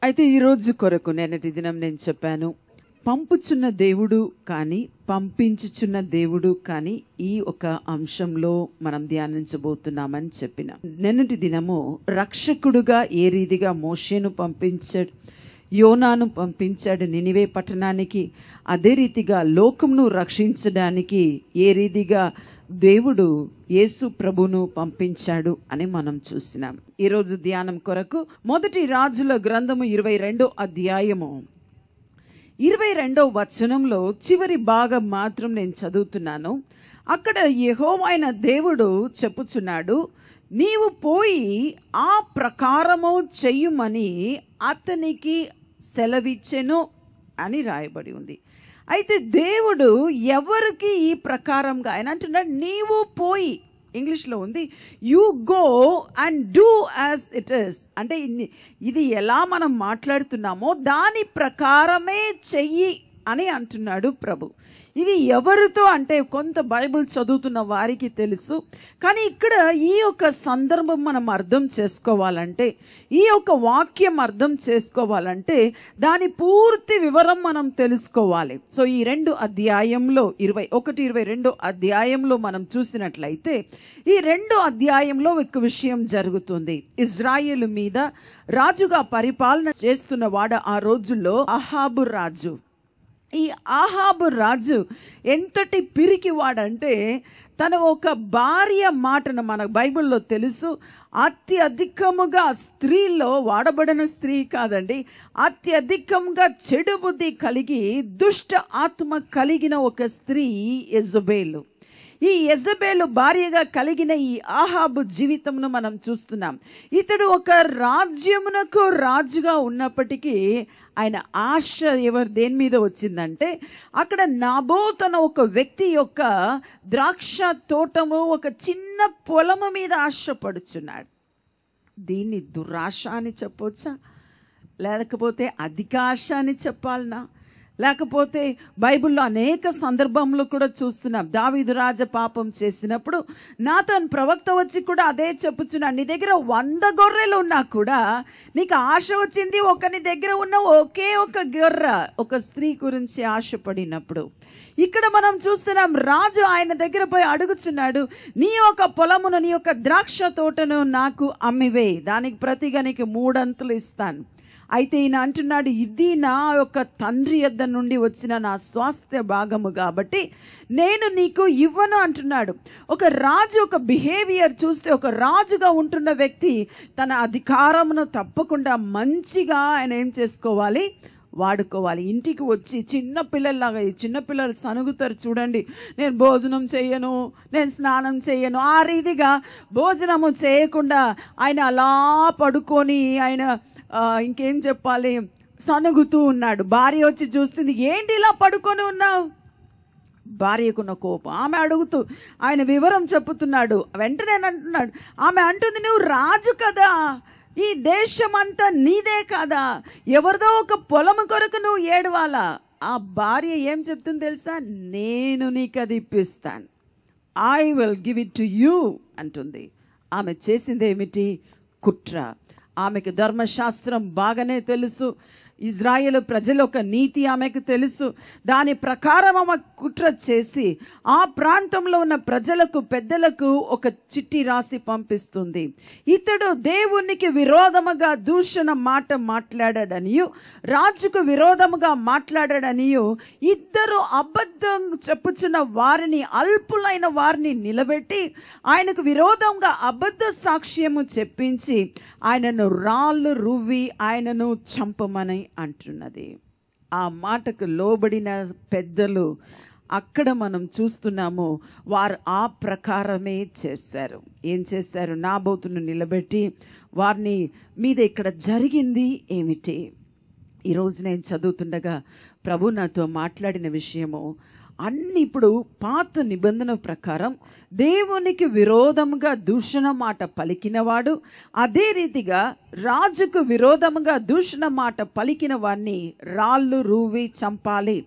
అయితే ఈరోజు కొరకు నేనటి దినం నేను చెప్పాను, పంపుచున్న దేవుడు కానీ పంపించుచున్న దేవుడు కానీ ఈ ఒక అంశంలో మనం ధ్యానించబోతున్నామని చెప్పిన. నిన్నటి దినము రక్షకుడుగా ఏ రీతిగా మోషేను పంపించాడు, యోనాను పంపించాడు నినివే పట్టణానికి, అదే రీతిగా లోకమును రక్షించడానికి ఏ రీతిగా దేవుడు యేసు ప్రభును పంపించాడు అని మనం చూసినాం. ఈరోజు ధ్యానం కొరకు మొదటి రాజుల గ్రంథము 22వ అధ్యాయము 22వ వచనంలో చివరి భాగం మాత్రం నేను చదువుతున్నాను. అక్కడ యెహోవా అయిన దేవుడు చెప్పుచున్నాడు, నీవు పోయి ఆ ప్రకారము చెయ్యుమని అతనికి సెలవిచ్చెను అని రాయబడి ఉంది. అయితే దేవుడు ఎవరికి ఈ ప్రకారంగా ఆయన అంటున్నాడు, నీవు పోయి, ఇంగ్లీష్లో ఉంది you go and do as it is. అంటే ఇది ఎలా మనం మాట్లాడుతున్నామో దాని ప్రకారమే చెయ్యి అని అంటున్నాడు ప్రభు. ఇది ఎవరితో అంటే కొంత బైబిల్ చదువుతున్న వారికి తెలుసు, కానీ ఇక్కడ ఈ యొక్క సందర్భం మనం అర్థం చేసుకోవాలంటే, ఈ యొక్క వాక్యం అర్థం చేసుకోవాలంటే దాని పూర్తి వివరం మనం తెలుసుకోవాలి. సో ఈ 2 అధ్యాయంలో 21-22 అధ్యాయంలో మనం చూసినట్లయితే ఈ 2 అధ్యాయంలో ఒక విషయం జరుగుతుంది. ఇజ్రాయేలు మీద రాజుగా పరిపాలన చేస్తున్న వాడు ఆ రోజుల్లో అహాబు రాజు. ఈ అహాబు రాజు ఎంతటి పిరికివాడంటే తన ఒక భార్య మాటను, మన బైబిల్లో తెలుసు, అత్యధికముగా స్త్రీలో వాడబడిన స్త్రీ కాదండి, అత్యధికంగా చెడు బుద్ధి కలిగి దుష్ట ఆత్మ కలిగిన ఒక స్త్రీ యెజబెలు. ఈ యెజబెలు భార్యగా కలిగిన ఈ అహాబు జీవితంను మనం చూస్తున్నాం. ఇతడు ఒక రాజ్యమునకు రాజుగా ఉన్నప్పటికీ ఆయన ఆశ దేని మీద వచ్చిందంటే, అక్కడ నాబోతు అన్న ఒక వ్యక్తి యొక్క ద్రాక్ష తోటము, ఒక చిన్న పొలము మీద ఆశపడుచున్నాడు. దీన్ని దురాశ అని చెప్పొచ్చా, లేకపోతే అధిక ఆశ అని చెప్పాలనా? లేకపోతే బైబిల్లో అనేక సందర్భంలో కూడా చూస్తున్నాం. దావీదు రాజు పాపం చేసినప్పుడు నాతాను ప్రవక్త వచ్చి కూడా అదే చెప్పుచున్నాడు, నీ దగ్గర 100 గొర్రెలు ఉన్నా కూడా నీకు ఆశ వచ్చింది ఒకని దగ్గర ఉన్న ఒకే ఒక గొర్రె, ఒక స్త్రీ గురించి ఆశపడినప్పుడు. ఇక్కడ మనం చూస్తున్నాం, రాజు ఆయన దగ్గర పోయి అడుగుచున్నాడు, నీ యొక్క పొలమును, నీ యొక్క ద్రాక్ష తోటను నాకు అమ్మివే, దానికి ప్రతిగా నీకు 3 అంతులు ఇస్తాను. అయితే ఈయన అంటున్నాడు, ఇది నా యొక్క తండ్రి యొద్ద నుండి వచ్చిన నా స్వాస్థ్య భాగము కాబట్టి నేను నీకు ఇవ్వను అంటున్నాడు. ఒక రాజు ఒక బిహేవియర్ చూస్తే, ఒక రాజుగా ఉంటున్న వ్యక్తి తన అధికారమును తప్పకుండా మంచిగా ఆయన ఏం చేసుకోవాలి, వాడుకోవాలి. ఇంటికి వచ్చి చిన్నపిల్లల్లాగా, ఈ చిన్నపిల్లలు సనుగుతారు చూడండి, నేను భోజనం చేయను, నేను స్నానం చేయను, ఆ రీతిగా భోజనము చేయకుండా ఆయన అలా పడుకొని ఆయన ఇంకేం చెప్పాలి సనుగుతూ ఉన్నాడు. భార్య వచ్చి చూస్తుంది, ఏంటి ఇలా పడుకొని ఉన్నావు? భార్యకున్న కోపం, ఆమె అడుగుతూ ఆయన వివరం చెప్పుతున్నాడు. వెంటనే అంటున్నాడు, ఆమె అంటుంది, నువ్వు రాజు కదా, ఈ దేశం అంతా నీదే కదా, ఎవరిదో ఒక పొలము కొరకు నువ్వు ఏడవాలా? ఆ భార్య ఏం చెప్తుంది తెలుసా, నేను నీకు అది ఇప్పిస్తాను, I will give it to you అంటుంది. ఆమె చేసింది ఏమిటి? కుట్ర. ఆమెకు ధర్మశాస్త్రం బాగానే తెలుసు, ఇజ్రాయేలు ప్రజల ఒక నీతి ఆమెకు తెలుసు. దాని ప్రకారం ఆమె కుట్ర చేసి ఆ ప్రాంతంలో ఉన్న ప్రజలకు, పెద్దలకు ఒక చిట్టి రాసి పంపిస్తుంది. ఇతడు దేవునికి విరోధముగా దూషణ మాట మాట్లాడాడనియు, రాజుకు విరోధముగా మాట్లాడాడనియు ఇద్దరు అబద్ధం చెప్పుచున్న వారిని, అల్పులైన వారిని నిలబెట్టి ఆయనకు విరోధంగా అబద్ధ సాక్ష్యము చెప్పించి ఆయనను రాళ్ళు రువ్వి ఆయనను చంపమని అంటున్నది. ఆ మాటకు లోబడిన పెద్దలు అక్కడ మనం చూస్తున్నాము, వారు ఆ ప్రకారమే చేశారు. ఏం చేశారు? నాబోతును నిలబెట్టి వారిని మీద ఇక్కడ జరిగింది ఏమిటి? ఈరోజు నేను చదువుతుండగా ప్రభు నాతో మాట్లాడిన విషయము, అన్ని ఇప్పుడు పాత నిబంధన ప్రకారం దేవునికి విరోధంగా దూషణ మాట పలికినవాడు, అదే రీతిగా రాజుకు విరోధముగా దూషణ మాట పలికిన వారిని రాళ్ళు రూవి చంపాలి,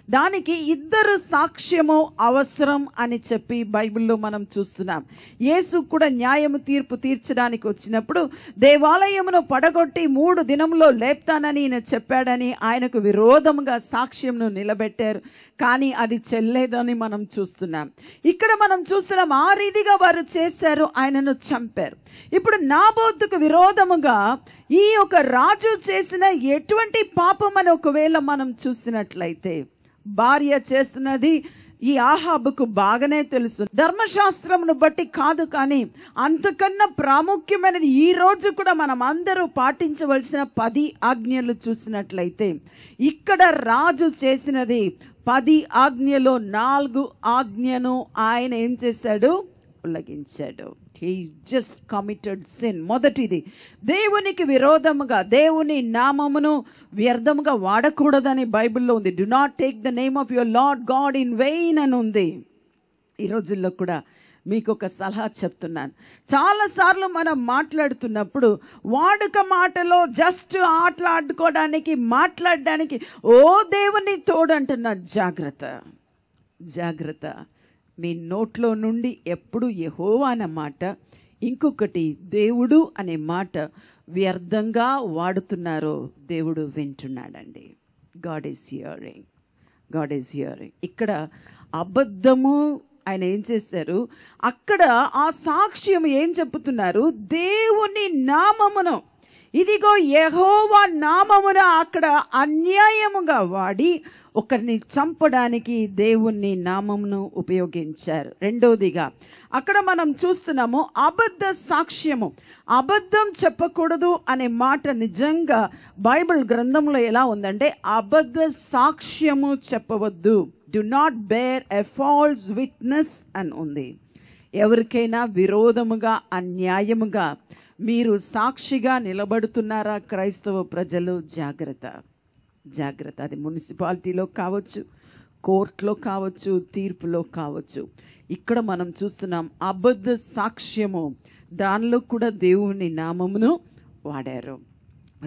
దానికి 2 సాక్ష్యము అవసరం అని చెప్పి బైబిల్లో మనం చూస్తున్నాం. యేసు కూడా న్యాయము తీర్పు తీర్చడానికి వచ్చినప్పుడు దేవాలయమును పడగొట్టి 3 దినంలో లేపుతానని ఈయన చెప్పాడని ఆయనకు విరోధముగా సాక్ష్యంను నిలబెట్టారు. కానీ అది చెల్లేదని మనం చూస్తున్నాం. ఇక్కడ మనం చూస్తున్నాం ఆ రీతిగా వారు చేశారు, ఆయనను చంపారు. ఇప్పుడు నాబోతుకు విరోధముగా ఈ ఒక రాజు చేసిన ఎటువంటి పాపం అని ఒకవేళ మనం చూసినట్లయితే, భార్య చేస్తున్నది ఈ ఆహాబుకు బాగానే తెలుసు. ధర్మశాస్త్రమును బట్టి కాదు, కానీ అంతకన్నా ప్రాముఖ్యమైనది ఈ రోజు కూడా మనం అందరూ పాటించవలసిన 10 ఆజ్ఞలు చూసినట్లయితే, ఇక్కడ రాజు చేసినది 10 ఆజ్ఞలో 4 ఆజ్ఞను ఆయన ఏం చేశాడు? ఉల్లంఘించాడు. He just committed sin. మొదటిది, దేవునికి విరోధముగా దేవుని నామమును వ్యర్థముగా వాడకూడదని బైబిల్లో ఉంది. Do not take the name of your lord God in vein అని ఉంది. ఈ రోజుల్లో కూడా మీకు ఒక సలహా చెప్తున్నాను. చాలాసార్లు మనం మాట్లాడుతున్నప్పుడు వాడుక మాటలో జస్ట్ ఆటలాడుకోవడానికి మాట్లాడడానికి ఓ దేవుని తోడు అంటున్నా. జాగ్రత్త, జాగ్రత్త. మీ నోట్లో నుండి ఎప్పుడు యెహోవా అనే మాట, ఇంకొకటి దేవుడు అనే మాట వ్యర్థంగా వాడుతున్నారో దేవుడు వింటున్నాడండి. God is hearing, God is hearing. ఇక్కడ అబద్ధము ఆయన ఏం చేశారు? అక్కడ ఆ సాక్ష్యం ఏం చెప్పుతున్నారు? దేవుని నామమును, ఇదిగో యెహోవా నామమును అక్కడ అన్యాయముగా వాడి ఒకరిని చంపడానికి దేవుని నామమును ఉపయోగించారు. రెండోదిగా అక్కడ మనం చూస్తున్నాము అబద్ధ సాక్ష్యము. అబద్ధం చెప్పకూడదు అనే మాట నిజంగా బైబిల్ గ్రంథంలో ఎలా ఉందంటే, అబద్ధ సాక్ష్యము చెప్పవద్దు. Do not bear a false witness అని ఉంది. ఎవరికైనా విరోధముగా అన్యాయముగా మీరు సాక్షిగా నిలబడుతున్నారా క్రైస్తవ ప్రజలు? జాగ్రత్త, జాగ్రత్త. అది మున్సిపాలిటీలో కావచ్చు, కోర్టులో కావచ్చు, తీర్పులో కావచ్చు. ఇక్కడ మనం చూస్తున్నాం అబద్ధ సాక్ష్యము, దానిలో కూడా దేవుని నామమును వాడారు.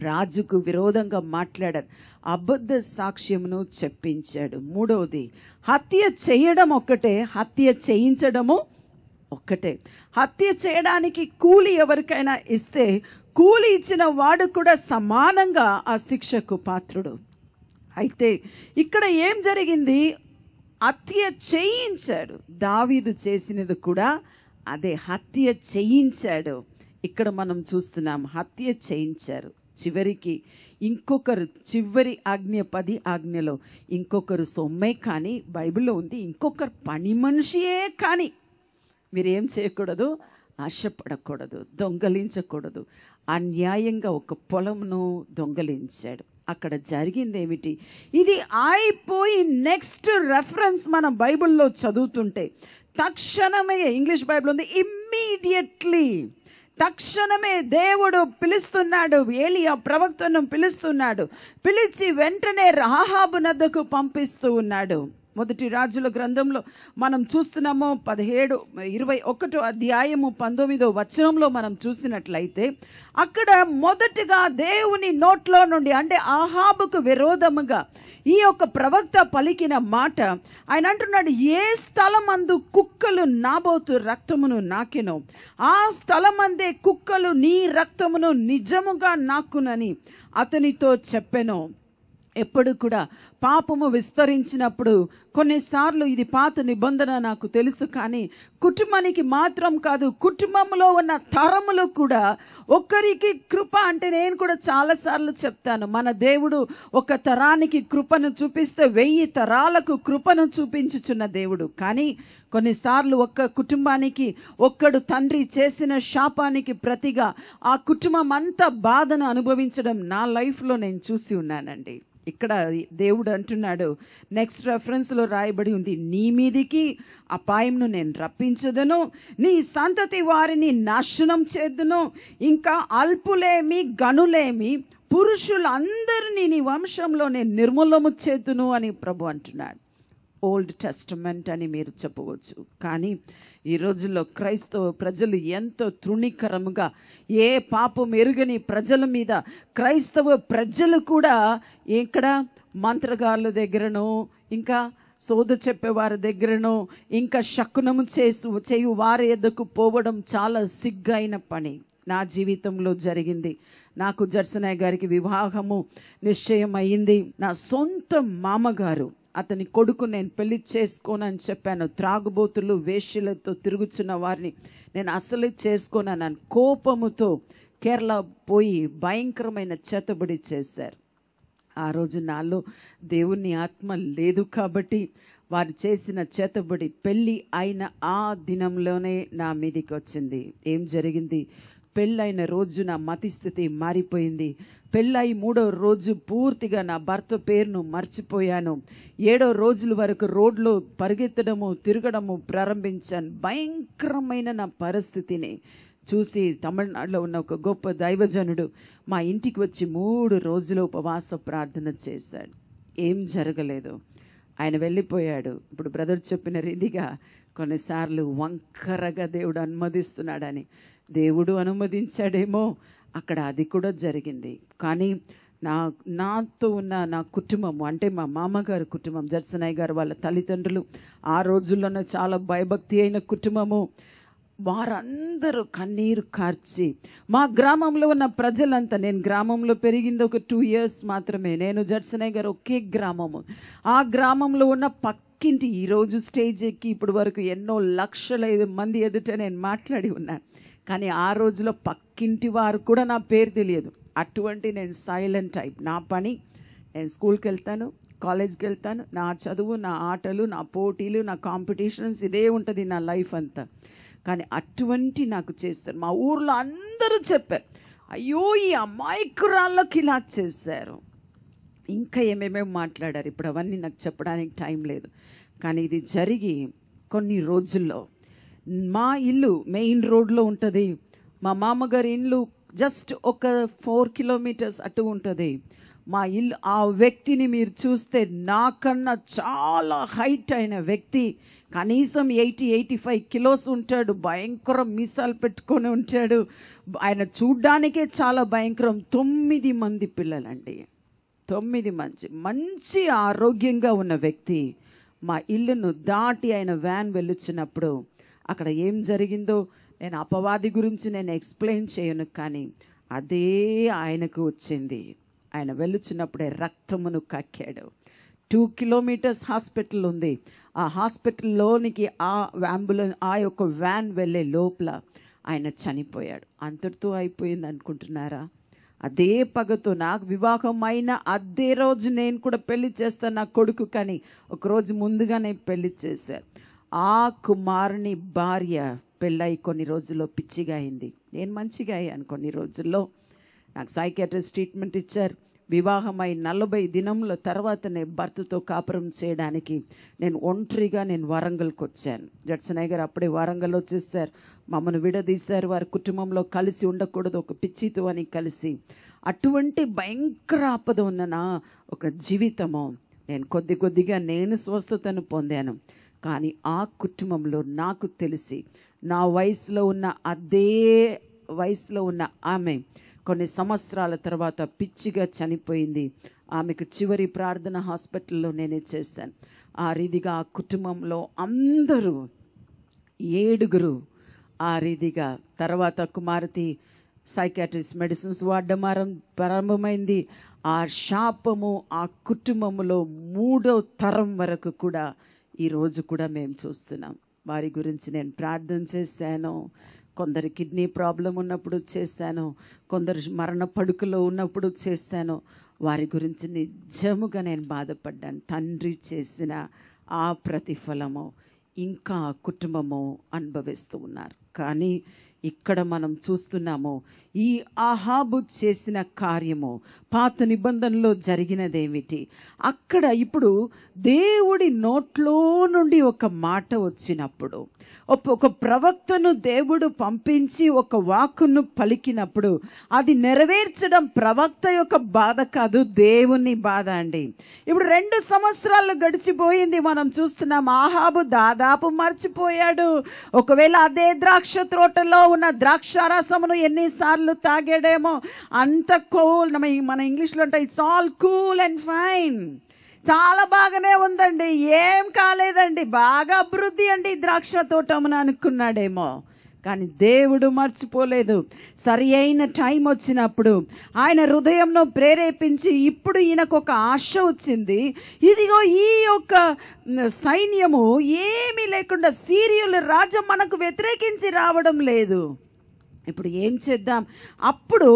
రాజుకు విరోధంగా మాట్లాడారు, అబద్ధ సాక్ష్యమును చెప్పించాడు. మూడవది, హత్య చేయడం ఒక్కటే, హత్య చేయించడము ఒక్కటే. హత్య చేయడానికి కూలి ఎవరికైనా ఇస్తే కూలి ఇచ్చిన వాడు కూడా సమానంగా ఆ శిక్షకు పాత్రుడు. అయితే ఇక్కడ ఏం జరిగింది? హత్య చేయించాడు. దావీదు చేసినది కూడా అదే, హత్య చేయించాడు. ఇక్కడ మనం చూస్తున్నాం హత్య చేయించారు. చివరికి ఇంకొకరు, చివరి ఆజ్ఞ 10 ఆజ్ఞలో ఇంకొకరు సొమ్మే కానీ బైబిల్లో ఉంది, ఇంకొకరు పని మనిషియే కానీ మీరేం చేయకూడదు? ఆశపడకూడదు, దొంగలించకూడదు. అన్యాయంగా ఒక పొలంను దొంగలించాడు. అక్కడ జరిగింది ఏమిటి? ఇది అయిపోయి నెక్స్ట్ రెఫరెన్స్ మనం బైబిల్లో చదువుతుంటే తక్షణమే, ఇంగ్లీష్ బైబిల్ ఉంది ఇమ్మీడియట్లీ, తక్షణమే దేవుడు పిలుస్తున్నాడు. ఏలియా ప్రవక్తను పిలుస్తున్నాడు. పిలిచి వెంటనే ఆహాబు నద్దకు పంపిస్తూ ఉన్నాడు. మొదటి రాజుల గ్రంథంలో మనం చూస్తున్నాము 21 అధ్యాయము 19వ వచనంలో మనం చూసినట్లయితే, అక్కడ మొదటిగా దేవుని నోట్లో నుండి, అంటే ఆహాబుకు విరోధముగా ఈ యొక్క ప్రవక్త పలికిన మాట, ఆయన అంటున్నాడు, ఏ స్థలమందు కుక్కలు నాబోతు రక్తమును నాకెనో ఆ స్థలమందే కుక్కలు నీ రక్తమును నిజముగా నాకునని అతనితో చెప్పెను. ఎప్పుడు కూడా పాపము విస్తరించినప్పుడు కొన్నిసార్లు, ఇది పాత నిబంధన నాకు తెలుసు, కానీ కుటుంబానికి మాత్రం కాదు, కుటుంబంలో ఉన్న తరములు కూడా ఒకరికి కృప అంటే, నేను కూడా చాలాసార్లు చెప్తాను, మన దేవుడు ఒక తరానికి కృపను చూపిస్తే 1000 తరాలకు కృపను చూపించుచున్న దేవుడు. కానీ కొన్నిసార్లు ఒక్క కుటుంబానికి ఒక్కడు తండ్రి చేసిన శాపానికి ప్రతిగా ఆ కుటుంబం అంతా బాధను అనుభవించడం నా లైఫ్లో నేను చూసి ఉన్నానండి. ఇక్కడ దేవుడు అంటున్నాడు, నెక్స్ట్ రెఫరెన్స్లో రాయబడి ఉంది, నీ మీదికి అపాయంను నేను రప్పించదును, నీ సంతతి వారిని నాశనం చేద్దును, ఇంకా అల్పులేమి గనులేమి పురుషులందరినీ నీ వంశంలో నేను నిర్మూలము చేద్దును అని ప్రభు అంటున్నాడు. ఓల్డ్ టెస్టమెంట్ అని మీరు చెప్పవచ్చు. కానీ ఈ రోజుల్లో క్రైస్తవ ప్రజలు ఎంతో తృణీకరముగా, ఏ పాపం ఎరుగని ప్రజల మీద క్రైస్తవ ప్రజలు కూడా ఇక్కడ మంత్రగాళ్ళ దగ్గరనో, ఇంకా సోద చెప్పేవారి దగ్గరనో, ఇంకా శకునము చేయు వారి ఎద్దకు పోవడం చాలా సిగ్గైన పని. నా జీవితంలో జరిగింది. నాకు జడ్సనయ్య గారికి వివాహము నిశ్చయం అయ్యింది. నా సొంత మామగారు, అతని కొడుకు నేను పెళ్లి చేసుకోనని చెప్పాను. త్రాగుబోతులు, వేశ్యలతో తిరుగుతున్న వారిని నేను అసలు చేసుకోనని కోపముతో కేరళ పోయి భయంకరమైన చేతబడి చేశారు. ఆ రోజు నాలో దేవుని ఆత్మ లేదు కాబట్టి వారు చేసిన చేతబడి పెళ్ళి అయిన ఆ దినంలోనే నా మీదికి వచ్చింది. ఏం జరిగింది? పెళ్ళైన రోజు నా మతిస్థితి మారిపోయింది. పెళ్ళై 3వ రోజు పూర్తిగా నా భర్త పేరును మర్చిపోయాను. 7వ రోజుల వరకు రోడ్లో పరిగెత్తడము, తిరగడము ప్రారంభించాను. భయంకరమైన నా పరిస్థితిని చూసి తమిళనాడులో ఉన్న ఒక గొప్ప దైవజనుడు మా ఇంటికి వచ్చి 3 రోజులు ఉపవాస ప్రార్థన చేశాడు. ఏం జరగలేదు. ఆయన వెళ్ళిపోయాడు. ఇప్పుడు బ్రదర్ చెప్పిన రీతిగా కొన్నిసార్లు వంకరగా దేవుడు అనుమతిస్తున్నాడని, దేవుడు అనుమతించాడేమో, అక్కడ అది కూడా జరిగింది. కానీ నాతో ఉన్న నా కుటుంబం, అంటే మా మామగారు కుటుంబం, జడ్సనయ్య గారు వాళ్ళ తల్లిదండ్రులు ఆ రోజుల్లోనే చాలా భయభక్తి అయిన కుటుంబము. వారందరూ కన్నీరు కార్చి, మా గ్రామంలో ఉన్న ప్రజలంతా, నేను గ్రామంలో పెరిగింది ఒక 2 years మాత్రమే, నేను జడ్సనయ్య గారు ఒకే గ్రామము. ఆ గ్రామంలో ఉన్న పక్కింటి ఈరోజు స్టేజ్ ఎక్కి ఇప్పుడు వరకు ఎన్నో లక్షల మంది ఎదుట నేను మాట్లాడి ఉన్నాను. కానీ ఆ రోజులో పక్కింటి వారు కూడా నా పేరు తెలియదు. అటువంటి నేను సైలెంట్ టైప్. నా పని, నేను స్కూల్కి వెళ్తాను, కాలేజ్కి వెళ్తాను, నా చదువు, నా ఆటలు, నా పోటీలు, నా కాంపిటీషన్స్, ఇదే ఉంటుంది నా లైఫ్ అంతా. కానీ అటువంటి నాకు చేస్తారు. మా ఊర్లో అందరూ చెప్పారు, అయ్యో ఈ అమాయకురాళ్ళకి ఇలా చేశారు. ఇంకా ఏమేమేమి మాట్లాడారు. ఇప్పుడు అవన్నీ నాకు చెప్పడానికి టైం లేదు. కానీ ఇది జరిగి కొన్ని రోజుల్లో మా ఇల్లు మెయిన్ రోడ్లో ఉంటుంది. మా మామగారి ఇల్లు జస్ట్ ఒక 4 kilometers అటు ఉంటుంది మా ఇల్లు. ఆ వ్యక్తిని మీరు చూస్తే నాకన్నా చాలా హైట్ అయిన వ్యక్తి, కనీసం 80-85 kilos ఉంటాడు. భయంకర మీసాలు పెట్టుకొని ఉంటాడు. ఆయన చూడ్డానికే చాలా భయంకరం. 9 మంది పిల్లలండి, 9 మంచి ఆరోగ్యంగా ఉన్న వ్యక్తి. మా ఇల్లును దాటి ఆయన వ్యాన్ వెళ్ళుచున్నప్పుడు అక్కడ ఏం జరిగిందో నేను అపవాది గురించి నేను ఎక్స్ప్లెయిన్ చేయను, కానీ అదే ఆయనకు వచ్చింది. ఆయన వెళ్ళుచున్నప్పుడే రక్తమును కక్కాడు. 2 kilometers హాస్పిటల్ ఉంది. ఆ హాస్పిటల్లోనికి ఆ యొక్క వ్యాన్ వెళ్ళే లోపల ఆయన చనిపోయాడు. అంతటితో అయిపోయింది అనుకుంటున్నారా? అదే పగతో నాకు వివాహం అయిన అదే రోజు నేను కూడా పెళ్లి చేస్తాను నా కొడుకు, కానీ ఒకరోజు ముందుగానే పెళ్లి చేశారు. ఆ కుమారుని భార్య పెళ్ళై కొన్ని రోజుల్లో పిచ్చిగా అయింది. నేను మంచిగా అయ్యాను కొన్ని రోజుల్లో. నాకు సైకియాట్రిస్ట్ ట్రీట్మెంట్ ఇచ్చారు. వివాహమై 40 దినముల తర్వాతనే భర్తతో కాపురం చేయడానికి నేను ఒంటరిగా వరంగల్కి వచ్చాను. జడ్సనయ్య గారు అప్పుడే వరంగల్ వచ్చేసారు. మమ్మల్ని విడదీశారు. వారి కుటుంబంలో కలిసి ఉండకూడదు, ఒక పిచ్చితో అని కలిసి. అటువంటి భయంకర ఆపద ఉన్న నా ఒక జీవితము, నేను కొద్దిగా నేను స్వస్థతను పొందాను. కానీ ఆ కుటుంబంలో నాకు తెలిసి నా వయసులో ఉన్న అదే వయసులో ఉన్న ఆమె కొన్ని సంవత్సరాల తర్వాత పిచ్చిగా చనిపోయింది. ఆమెకు చివరి ప్రార్థన హాస్పిటల్లో నేనే చేశాను. ఆ రీతిగా ఆ కుటుంబంలో అందరూ 7 ఆ రీతిగా. తర్వాత కుమార్తె సైకాట్రిస్ట్ మెడిసిన్స్ వాడడం ప్రారంభమైంది. ఆ శాపము ఆ కుటుంబంలో 3వ తరం వరకు కూడా ఈరోజు కూడా మేము చూస్తున్నాం. వారి గురించి నేను ప్రార్థన చేశాను. కొందరు కిడ్నీ ప్రాబ్లం ఉన్నప్పుడు చేశాను, కొందరు మరణ పడుకలో ఉన్నప్పుడు చేశాను. వారి గురించి నిజముగా నేను బాధపడ్డాను. తండ్రి చేసిన ఆ ప్రతిఫలము ఇంకా కుటుంబము అనుభవిస్తూ ఉన్నారు. కానీ ఇక్కడ మనం చూస్తున్నాము ఈ ఆహాబు చేసిన కార్యము పాత నిబంధనలో జరిగినదేమిటి? అక్కడ ఇప్పుడు దేవుడి నోట్లో నుండి ఒక మాట వచ్చినప్పుడు, ఒక ప్రవక్తను దేవుడు పంపించి ఒక వాక్కును పలికినప్పుడు అది నెరవేర్చడం ప్రవక్త యొక్క బాధ కాదు, దేవుని బాధ అండి. ఇప్పుడు 2 సంవత్సరాలు గడిచిపోయింది, మనం చూస్తున్నాం. ఆహాబు దాదాపు మర్చిపోయాడు. ఒకవేళ అదే ద్రాక్ష తోటలో ఉన్న ద్రాక్షారసమును ఎన్నిసార్లు తాగాడేమో. అంత కూల్, మన ఇంగ్లీష్లో అంటే it's all cool and fine, చాలా బాగానే ఉందండి, ఏం కాలేదండి, బాగా అభివృద్ధి అండి ద్రాక్ష తోటమును అనుకున్నాడేమో. కానీ దేవుడు మర్చిపోలేదు. సరి అయిన టైం వచ్చినప్పుడు ఆయన హృదయంలో ప్రేరేపించి ఇప్పుడు ఈయనకు ఒక ఆశ వచ్చింది. ఇదిగో ఈ యొక్క సైన్యము ఏమీ లేకుండా సిరియలు రాజ్యం మనకు వ్యతిరేకించి రావడం లేదు, ఇప్పుడు ఏం చేద్దాం? అప్పుడు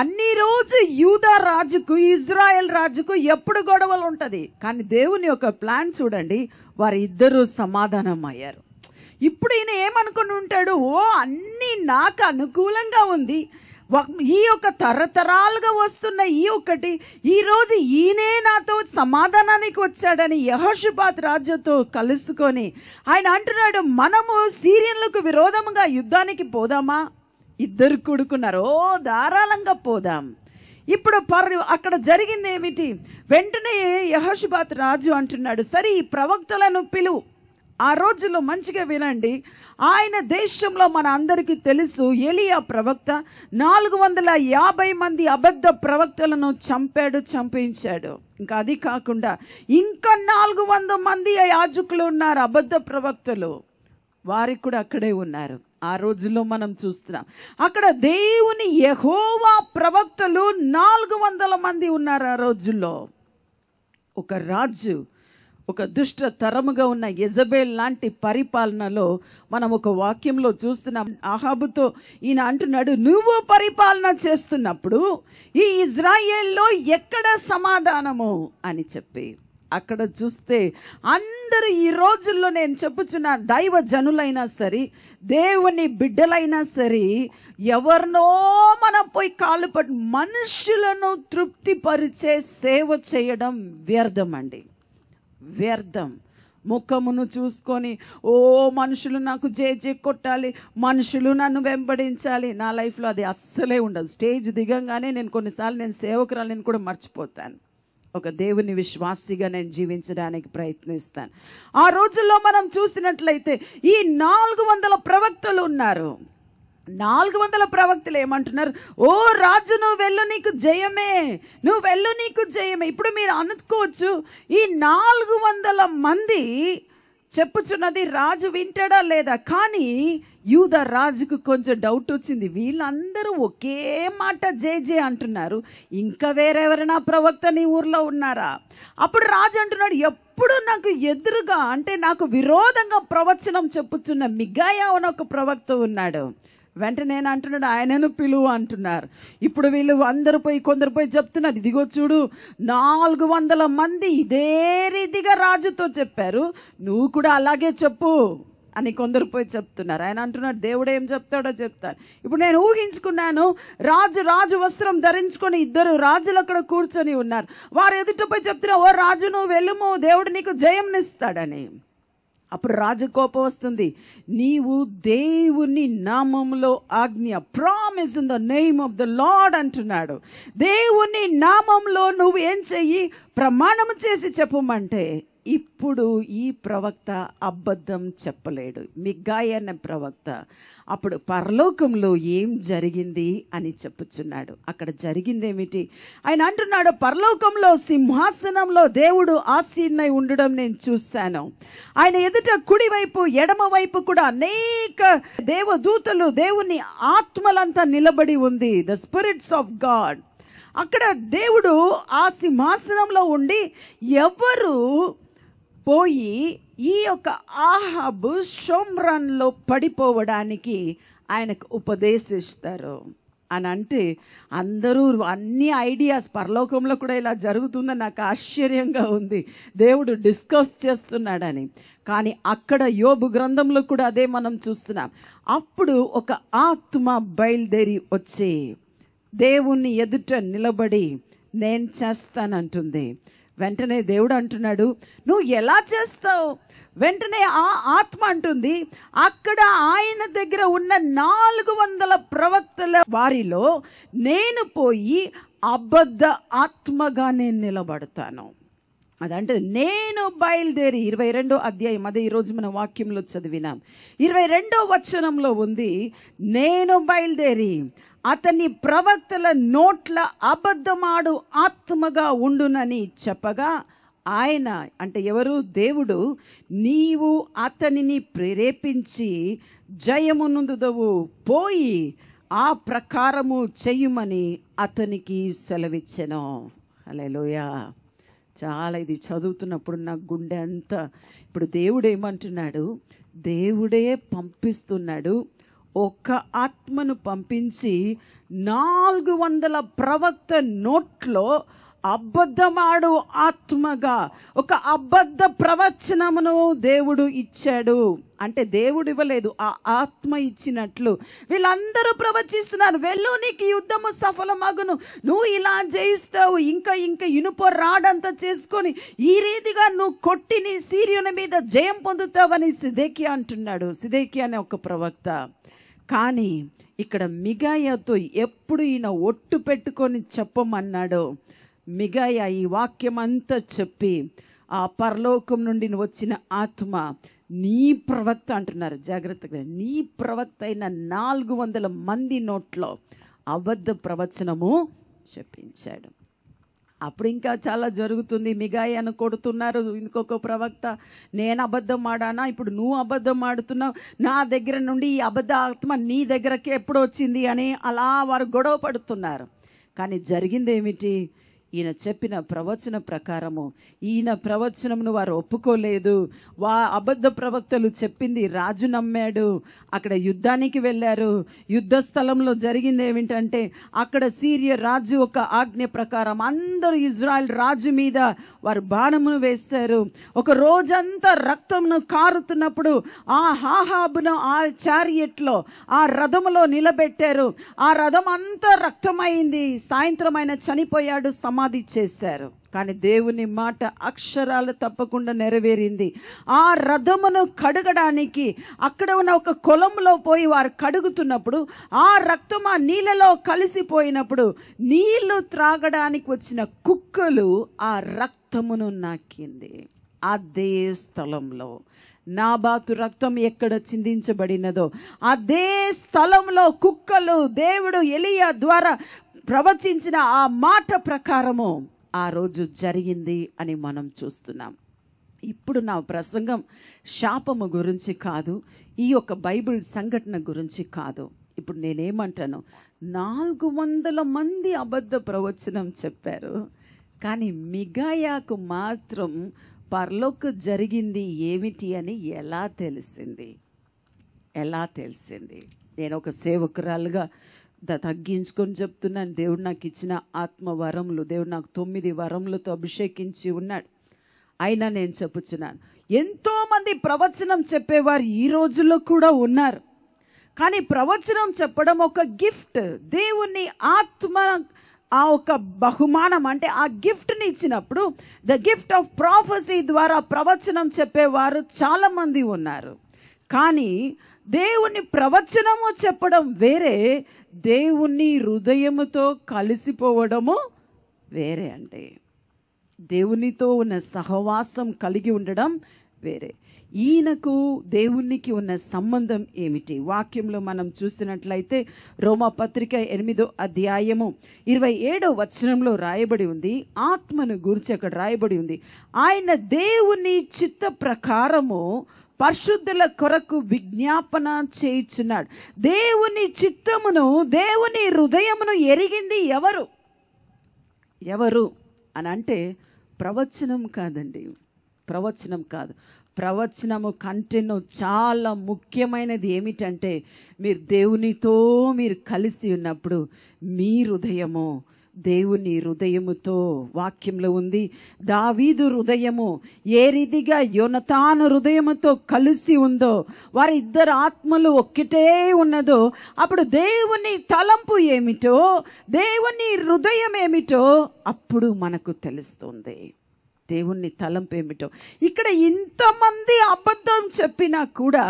అన్ని రోజు యూదా రాజుకు ఇజ్రాయెల్ రాజుకు ఎప్పుడు గొడవలు ఉంటుంది. కానీ దేవుని యొక్క ప్లాన్ చూడండి, వారిద్దరూ సమాధానం అయ్యారు. ఇప్పుడు ఈయన ఏమనుకుని ఉంటాడు? అన్నీ నాకు అనుకూలంగా ఉంది, ఈ యొక్క తరతరాలుగా వస్తున్న ఈరోజు ఈయనే నాతో సమాధానానికి వచ్చాడని యెహోషాపాతు రాజుతో కలుసుకొని ఆయన అంటున్నాడు, మనము సిరియన్లకు విరోధంగా యుద్ధానికి పోదామా? ఇద్దరు కూడుకున్నారు, ధారాళంగా పోదాం. ఇప్పుడు అక్కడ జరిగింది ఏమిటి? వెంటనే యెహోషాపాతు రాజు అంటున్నాడు, సరే ఈ ప్రవక్తలను పిలువు. ఆ రోజుల్లో మంచిగా వినండి, ఆయన దేశంలో మన అందరికీ తెలుసు, ఎలీయా ప్రవక్త 450 మంది అబద్ధ ప్రవక్తలను చంపించాడు. ఇంకా అది కాకుండా ఇంకా 400 మంది యాజకులు ఉన్నారు, అబద్ధ ప్రవక్తలు, వారికి కూడా అక్కడే ఉన్నారు. ఆ రోజుల్లో మనం చూస్తున్నాం, అక్కడ దేవుని యెహోవా ప్రవక్తలు 400 మంది ఉన్నారు. ఆ రోజుల్లో ఒక రాజు, ఒక దుష్ట తరముగా ఉన్న యెజబెల్ లాంటి పరిపాలనలో మనం ఒక వాక్యంలో చూస్తున్నాం. ఆహాబుతో ఈయన అంటున్నాడు, నువ్వు పరిపాలన చేస్తున్నప్పుడు ఈ ఇజ్రాయేల్లో ఎక్కడ సమాధానము అని చెప్పి. అక్కడ చూస్తే అందరూ ఈ రోజుల్లో నేను చెప్పుచున్న దైవ జనులైనా సరే, దేవుని బిడ్డలైనా సరే, ఎవరినో మనం పోయి కాళ్ళు పట్టు మనుషులను తృప్తిపరిచే సేవ చేయడం వ్యర్థం అండి, వ్యర్థం. ముఖమును చూసుకొని మనుషులు నాకు జే కొట్టాలి, మనుషులు నన్ను వెంబడించాలి, నా లైఫ్లో అది అస్సలే ఉండదు. స్టేజ్ దిగంగానే నేను కొన్నిసార్లు నేను సేవకురాలని కూడా మర్చిపోతాను. ఒక దేవుని విశ్వాసిగా నేను జీవించడానికి ప్రయత్నిస్తాను. ఆ రోజుల్లో మనం చూసినట్లయితే ఈ 400 ప్రవక్తలు ఉన్నారు. 400 ప్రవక్తలు ఏమంటున్నారు? ఓ రాజు, నువ్వు వెళ్ళు, నీకు జయమే, నువ్వు వెళ్ళు, నీకు జయమే. ఇప్పుడు మీరు అనుకోవచ్చు, ఈ 400 మంది చెప్పుచున్నది రాజు వింటాడా లేదా? కానీ యూదా రాజుకు కొంచెం డౌట్ వచ్చింది, వీళ్ళందరూ ఒకే మాట జే అంటున్నారు, ఇంకా వేరెవరైనా ప్రవక్త నీ ఊర్లో ఉన్నారా? అప్పుడు రాజు అంటున్నాడు, ఎప్పుడు నాకు ఎదురుగా అంటే నాకు విరోధంగా ప్రవచనం చెప్పుచున్న మిగాయా అని ఒక ప్రవక్త ఉన్నాడు. వెంటనే అంటున్నాడు, ఆయనను పిలువు అంటున్నారు. ఇప్పుడు వీళ్ళు కొందరు పోయి చెప్తున్నారు, ఇదిగో చూడు 400 మంది ఇదే రీతిగా రాజుతో చెప్పారు, నువ్వు కూడా అలాగే చెప్పు అని కొందరు పోయి చెప్తున్నారు. ఆయన అంటున్నాడు, దేవుడు ఏం చెప్తాడో చెప్తాను. ఇప్పుడు నేను ఊహించుకున్నాను, రాజు వస్త్రం ధరించుకొని 2 రాజులు అక్కడ కూర్చొని ఉన్నారు. వారు ఎదుట పోయి చెప్తున్నారు, ఓ రాజు నువ్వు వెళ్ళుము, దేవుడు నీకు జయంనిస్తాడని. అప్పుడు రాజు కోపం వస్తుంది, నీవు దేవుని నామంలో ఆజ్ఞ, promise in the name of the lord అంటున్నాడు. దేవుని నామంలో నువ్వు ఏం చెయ్యి, ప్రమాణం చేసి చెప్పమంటే ఇప్పుడు ఈ ప్రవక్త అబద్ధం చెప్పలేడు, మిగాయ అనే ప్రవక్త. అప్పుడు పరలోకంలో ఏం జరిగింది అని చెప్పుచున్నాడు. అక్కడ జరిగింది ఏమిటి? ఆయన అంటున్నాడు, పరలోకంలో సింహాసనంలో దేవుడు ఆసీనుడై ఉండడం నేను చూశాను. ఆయన ఎదుట కుడివైపు ఎడమ వైపు కూడా అనేక దేవదూతలు, దేవుని ఆత్మలంతా నిలబడి ఉంది, ద స్పిరిట్స్ ఆఫ్ గాడ్. అక్కడ దేవుడు ఆ సింహాసనంలో ఉండి ఎవరు పోయి ఈ యొక్క ఆహాబు షోమ్రాన్లో పడిపోవడానికి ఆయనకు ఉపదేశిస్తారు. అని అంటే అందరూ అన్ని ఐడియాస్ పరలోకంలో కూడా ఇలా జరుగుతుందని నాకు ఆశ్చర్యంగా ఉంది. దేవుడు డిస్కస్ చేస్తున్నాడని. కానీ అక్కడ యోబు గ్రంథంలో కూడా అదే మనం చూస్తున్నాం. అప్పుడు ఒక ఆత్మ బయలుదేరి వచ్చి దేవుణ్ణి ఎదుట నిలబడి నేను చేస్తానంటుంది. వెంటనే దేవుడు అంటున్నాడు, నువ్వు ఎలా చేస్తావు? వెంటనే ఆ ఆత్మ అంటుంది, అక్కడ ఆయన దగ్గర ఉన్న 400 ప్రవక్తల వారిలో నేను పోయి అబద్ధ ఆత్మగా నేను నిలబడతాను. అదంటే నేను బయలుదేరి 22వ అధ్యాయం, అదే ఈరోజు మన వాక్యంలో చదివినాం. 22వ వచనంలో ఉంది, నేను బయలుదేరి అతని ప్రవక్తల నోట్ల అబద్ధమాడు ఆత్మగా ఉండునని చెప్పగా ఆయన అంటే ఎవరు? దేవుడు, నీవు అతనిని ప్రేరేపించి జయమునందుదవు, పోయి ఆ ప్రకారము చెయ్యమని అతనికి సెలవిచ్చెను. హల్లెలూయా. చాలా ఇది చదువుతున్నప్పుడు నా గుండె అంతా, ఇప్పుడు దేవుడు ఏమంటున్నాడు? దేవుడే పంపిస్తున్నాడు. ఒక ఆత్మను పంపించి 400 ప్రవక్త నోట్లో అబద్ధమాడు ఆత్మగా ఒక అబద్ధ ప్రవచనమును దేవుడు ఇచ్చాడు. అంటే దేవుడు ఇవ్వలేదు, ఆ ఆత్మ ఇచ్చినట్లు. వీళ్ళందరూ ప్రవచిస్తున్నారు, వెళ్ళు నీకు యుద్ధము సఫలమగును, నువ్వు ఇలా జయిస్తావు, ఇంకా ఇనుప రాడంతా చేసుకొని ఈ రీతిగా నువ్వు కొట్టి నీ సిరియను మీద జయం పొందుతావని సిదెకియా అంటున్నాడు. సిదెకియా అనే ఒక ప్రవక్త. కానీ ఇక్కడ మిగాయాతో ఎప్పుడు ఈయన ఒట్టు పెట్టుకొని చెప్పమన్నాడో, మిగాయా ఈ వాక్యం అంతా చెప్పి ఆ పరలోకం నుండి వచ్చిన ఆత్మ నీ ప్రవక్త అంటున్నారు, జాగ్రత్తగా, నీ ప్రవక్త అయిన 400 మంది నోట్లో అబద్ధ ప్రవచనము చెప్పించాడు. అప్పుడు ఇంకా చాలా జరుగుతుంది. మిగాయాను కొడుతున్నారు. ఇంకొక ప్రవక్త, నేను అబద్ధం ఆడానా, ఇప్పుడు నువ్వు అబద్ధం ఆడుతున్నావు, నా దగ్గర నుండి ఈ అబద్ధ ఆత్మ నీ దగ్గరకి ఎప్పుడు వచ్చింది అని అలా వారు గొడవ పడుతున్నారు. కానీ జరిగింది ఏమిటి? ఈయన చెప్పిన ప్రవచన ప్రకారము ఈయన ప్రవచనమును వారు ఒప్పుకోలేదు. అబద్ధ ప్రవక్తలు చెప్పింది రాజు నమ్మాడు. అక్కడ యుద్ధానికి వెళ్ళారు. యుద్ధ స్థలంలో జరిగింది ఏమిటంటే, అక్కడ సిరియా రాజు ఒక ఆజ్ఞ ప్రకారం అందరూ ఇజ్రాయెల్ రాజు మీద వారు బాణమును వేశారు. ఒక రోజంతా రక్తమును కారుతున్నప్పుడు ఆ హాహాబును ఆ చారియట్లో ఆ రథములో నిలబెట్టారు. ఆ రథం అంతా రక్తమైంది. సాయంత్రం ఆయన చనిపోయాడు, సమాధి చేశారు. కానీ దేవుని మాట అక్షరాలు తప్పకుండా నెరవేరింది. ఆ రథమును కడగడానికి అక్కడ ఉన్న ఒక కొలంలో పోయి వారు కడుగుతున్నప్పుడు ఆ రక్తం ఆ నీళ్ళలో కలిసిపోయినప్పుడు నీళ్లు త్రాగడానికి వచ్చిన కుక్కలు ఆ రక్తమును నాకింది. అదే స్థలంలో నాబాతు రక్తం ఎక్కడ చిందించబడినదో అదే స్థలంలో కుక్కలు దేవుడు ఎలీయా ద్వారా ప్రవచించిన ఆ మాట ప్రకారము ఆ రోజు జరిగింది అని మనం చూస్తున్నాం. ఇప్పుడు నా ప్రసంగం శాపము గురించి కాదు, ఈ యొక్క బైబిల్ సంఘటన గురించి కాదు. ఇప్పుడు నేనేమంటాను, 400 మంది అబద్ధ ప్రవచనం చెప్పారు, కానీ మిగాయాకు మాత్రం పరలోక జరిగింది ఏమిటి అని ఎలా తెలిసింది? నేను ఒక సేవకురాలుగా తగ్గించుకొని చెప్తున్నాను. దేవుడు నాకు ఇచ్చిన ఆత్మవరములు, దేవుడు నాకు 9 వరములతో అభిషేకించి ఉన్నాడు. అయినా నేను చెప్పుచున్నాను, ఎంతోమంది ప్రవచనం చెప్పేవారు ఈ రోజుల్లో కూడా ఉన్నారు. కానీ ప్రవచనం చెప్పడం ఒక గిఫ్ట్. దేవుని ఆత్మ ఆ ఒక బహుమానం, అంటే ఆ గిఫ్ట్ని ఇచ్చినప్పుడు ద గిఫ్ట్ ఆఫ్ ప్రాఫెసీ ద్వారా ప్రవచనం చెప్పేవారు చాలామంది ఉన్నారు. కానీ దేవుని ప్రవచనము చెప్పడం వేరే, దేవుని హృదయముతో కలిసిపోవడము వేరే. అంటే దేవునితో ఉన్న సహవాసం కలిగి ఉండడం వేరే. ఈయనకు దేవునికి ఉన్న సంబంధం ఏమిటి? వాక్యంలో మనం చూసినట్లయితే రోమాపత్రిక 8వ అధ్యాయము 27వ వచనంలో రాయబడి ఉంది. ఆత్మను గురించి అక్కడ రాయబడి ఉంది, ఆయన దేవుని చిత్త ప్రకారము పరిశుద్ధుల కొరకు విజ్ఞాపన చేయుచున్నాడు. దేవుని చిత్తమును, దేవుని హృదయమును ఎరిగింది ఎవరు అని అంటే ప్రవచనం కాదండి. ప్రవచనం కాదు. ప్రవచనము కంటెను చాలా ముఖ్యమైనది ఏమిటంటే, మీరు దేవునితో మీరు కలిసి ఉన్నప్పుడు మీ హృదయము దేవుని హృదయముతో, వాక్యంలో ఉంది, దావీదు హృదయము ఏ రీతిగా యోనతాను హృదయముతో కలిసి ఉందో, వారి ఇద్దరు ఆత్మలు ఒక్కటే ఉన్నదో, అప్పుడు దేవుని తలంపు ఏమిటో, దేవుని హృదయం ఏమిటో అప్పుడు మనకు తెలుస్తుంది. దేవుని తలంపు ఏమిటో. ఇక్కడ ఇంతమంది అబద్ధం చెప్పినా కూడా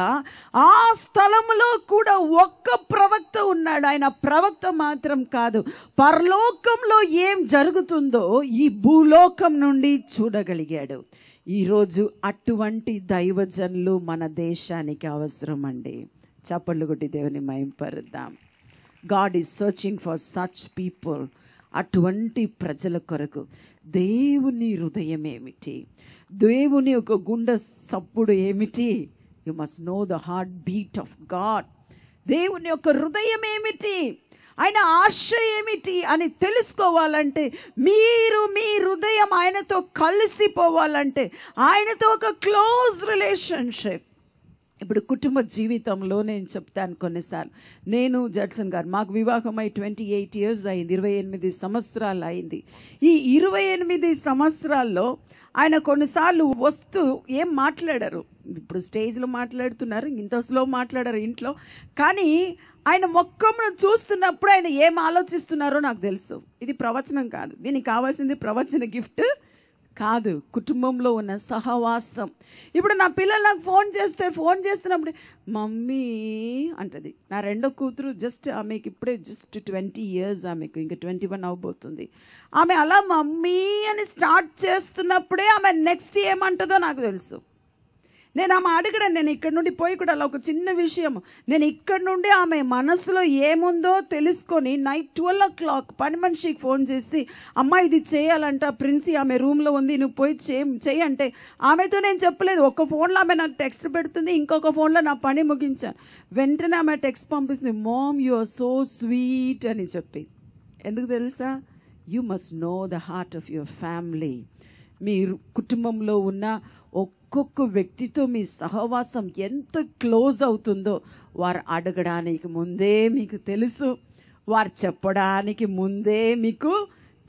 ఆ స్థలంలో కూడా ఒక్క ప్రవక్త ఉన్నాడు. ఆయన ప్రవక్త మాత్రం కాదు, పరలోకంలో ఏం జరుగుతుందో ఈ భూలోకం నుండి చూడగలిగాడు. ఈరోజు అటువంటి దైవజనులు మన దేశానికి అవసరం అండి. చప్పట్లు కొట్టి దేవుని మహింపరుద్దాం. God is searching for such people. అటువంటి ప్రజల కొరకు దేవుని హృదయం ఏమిటి, దేవుని ఒక గుండె సప్పుడు ఏమిటి? You must know the heart beat of God. దేవుని యొక్క హృదయం ఏమిటి, ఆయన ఆశ ఏమిటి అని తెలుసుకోవాలంటే, మీరు మీ హృదయం ఆయనతో కలిసిపోవాలంటే, ఆయనతో ఒక క్లోజ్ రిలేషన్షిప్. ఇప్పుడు కుటుంబ జీవితంలో నేను చెప్తాను కొన్నిసార్లు, నేను జడ్సన్ గారు మాకు వివాహమై 28 years అయింది, 28 సంవత్సరాలు అయింది. ఈ 28 సంవత్సరాల్లో ఆయన కొన్నిసార్లు వస్తూ ఏం మాట్లాడారు, ఇప్పుడు స్టేజ్లో మాట్లాడుతున్నారు, ఇంత స్లో మాట్లాడారు ఇంట్లో, కానీ ఆయన ముఖంను చూస్తున్నప్పుడు ఆయన ఏం ఆలోచిస్తున్నారో నాకు తెలుసు. ఇది ప్రవచనం కాదు, దీనికి కావాల్సింది ప్రవచన గిఫ్ట్ కాదు, కుటుంబంలో ఉన్న సహవాసం. ఇప్పుడు నా పిల్లలు నాకు ఫోన్ చేస్తున్నప్పుడు మమ్మీ అంటది. నా రెండో కూతురు ఆమెకి ఇప్పుడే 20 years, ఆమెకు ఇంకా 21 అవబోతుంది. ఆమె అలా మమ్మీ అని స్టార్ట్ చేస్తున్నప్పుడే ఆమె నెక్స్ట్ ఏమంటుందో నాకు తెలుసు. నేను ఆమె అడగడం, నేను ఇక్కడ నుండి పోయి కూడా అలా ఒక చిన్న విషయం, నేను ఇక్కడ నుండి ఆమె మనసులో ఏముందో తెలుసుకొని నైట్ 12 o'clock పని మనిషికి ఫోన్ చేసి, అమ్మ ఇది చేయాలంట, ప్రిన్సీ ఆమె రూమ్లో ఉంది, నువ్వు పోయి చేయి అంటే, ఆమెతో నేను చెప్పలేదు. ఒక ఫోన్లో ఆమె నాకు టెక్స్ట్ పెడుతుంది, ఇంకొక ఫోన్లో నా పని ముగించాను. వెంటనే ఆమె టెక్స్ట్ పంపిస్తుంది, mom you are so sweet అని చెప్పి. ఎందుకు తెలుసా? You must know the heart of your family. మీ కుటుంబంలో ఉన్న ఒక్కొక్క వ్యక్తితో మీ సహవాసం ఎంత క్లోజ్ అవుతుందో వారు అడగడానికి ముందే మీకు తెలుసు, వారు చెప్పడానికి ముందే మీకు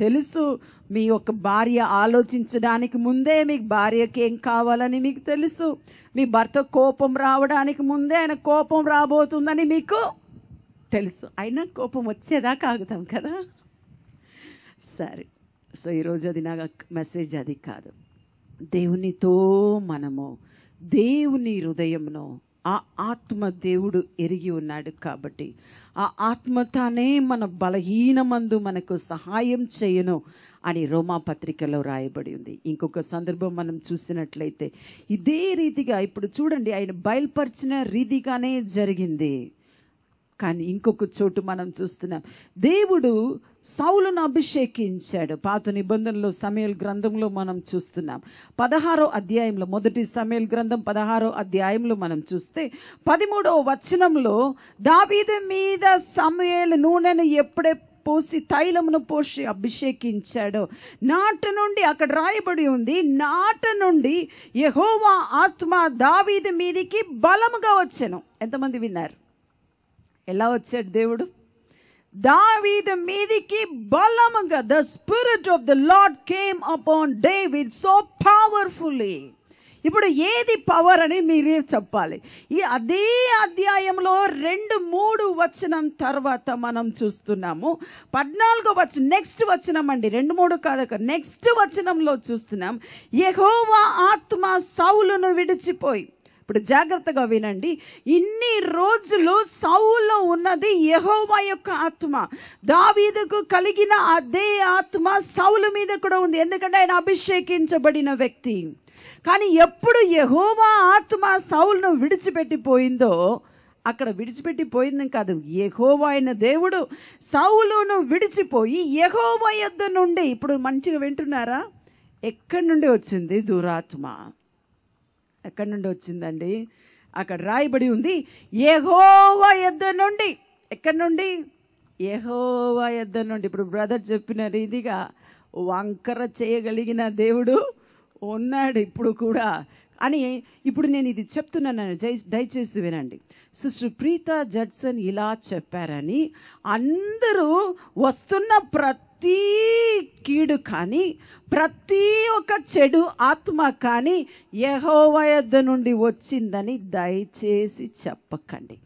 తెలుసు, మీ యొక్క భార్య ఆలోచించడానికి ముందే మీకు భార్యకి ఏం కావాలని మీకు తెలుసు, మీ భర్త కోపం రావడానికి ముందే ఆయన కోపం రాబోతుందని మీకు తెలుసు. అయినా కోపం వచ్చేదాకా ఆగుతాం కదా. సరే, సో ఈరోజు అది నా మెసేజ్ అది కాదు. దేవునితో మనము దేవుని హృదయంలో ఆ ఆత్మ దేవుడు ఎరిగి ఉన్నాడు కాబట్టి, ఆ ఆత్మ తానే మన బలహీనమందు మనకు సహాయం చేయను అని రోమాపత్రికలో రాయబడి ఉంది. ఇంకొక సందర్భం మనం చూసినట్లయితే ఇదే రీతిగా ఇప్పుడు చూడండి, ఆయన బయలుపరిచిన రీతిగానే జరిగింది. కానీ ఇంకొక చోటు మనం చూస్తున్నాం, దేవుడు సౌలును అభిషేకించాడు. పాత నిబంధనలో సమూయేలు గ్రంథంలో మనం చూస్తున్నాం. 16వ అధ్యాయంలో, మొదటి సమూయేలు గ్రంథం 16వ అధ్యాయంలో మనం చూస్తే 13వ వచనంలో, దావీదు మీద సమూయేలు నూనెను ఎప్పుడే పోసి తైలమును పోసి అభిషేకించాడో, నాట నుండి, అక్కడ రాయబడి ఉంది, నాట నుండి యెహోవా ఆత్మ దావీదు మీదికి బలముగా వచ్చెను. ఎంతమంది విన్నారు? ఎలా వచ్చాడు దేవుడు? దావీదు మీదికి బలముగా. The spirit of the lord came upon David so powerfully. ఇప్పుడు ఏది పవర్ అని మీరే చెప్పాలి. ఈ అదే అధ్యాయంలో 2-3 వచనం తర్వాత మనం చూస్తున్నాము. 14వ వచనం, నెక్స్ట్ వచనం అండి, 2-3 కాదు, నెక్స్ట్ వచనంలో చూస్తున్నాం, యెహోవా ఆత్మ సౌలును విడిచిపోయి. ఇప్పుడు జాగ్రత్తగా వినండి, ఇన్ని రోజులు సౌలులో ఉన్నది యెహోవా యొక్క ఆత్మ. దావీదుకు కలిగిన అదే ఆత్మ సౌలు మీద కూడా ఉంది, ఎందుకంటే ఆయన అభిషేకించబడిన వ్యక్తి. కానీ ఎప్పుడు యెహోవా ఆత్మ సౌలును విడిచిపెట్టిపోయిందో, అక్కడ విడిచిపెట్టిపోయింది కాదు, యెహోవా అయిన దేవుడు సౌలును విడిచిపోయి యెహోవా యొద్ద నుండి, ఇప్పుడు మంచిగా వింటున్నారా, ఎక్కడి నుండి వచ్చింది దురాత్మ? ఎక్కడి నుండి వచ్చిందండి? అక్కడ రాయబడి ఉంది, యెహోవా యొద్ద నుండి. ఎక్కడి నుండి? యెహోవా యొద్ద నుండి. ఇప్పుడు బ్రదర్ చెప్పిన రీతిగా వంకర చేయగలిగిన దేవుడు ఉన్నాడు ఇప్పుడు కూడా అని ఇప్పుడు నేను ఇది చెప్తున్నాను, దయచేసి వినండి. సిస్టర్ ప్రీతా జడ్సన్ ఇలా చెప్పారని అందరూ వస్తున్న ప్రతి కీడు కానీ ప్రతి ఒక్క చెడు ఆత్మ కానీ యెహోవా యొద్ద నుండి వచ్చిందని దయచేసి చెప్పకండి.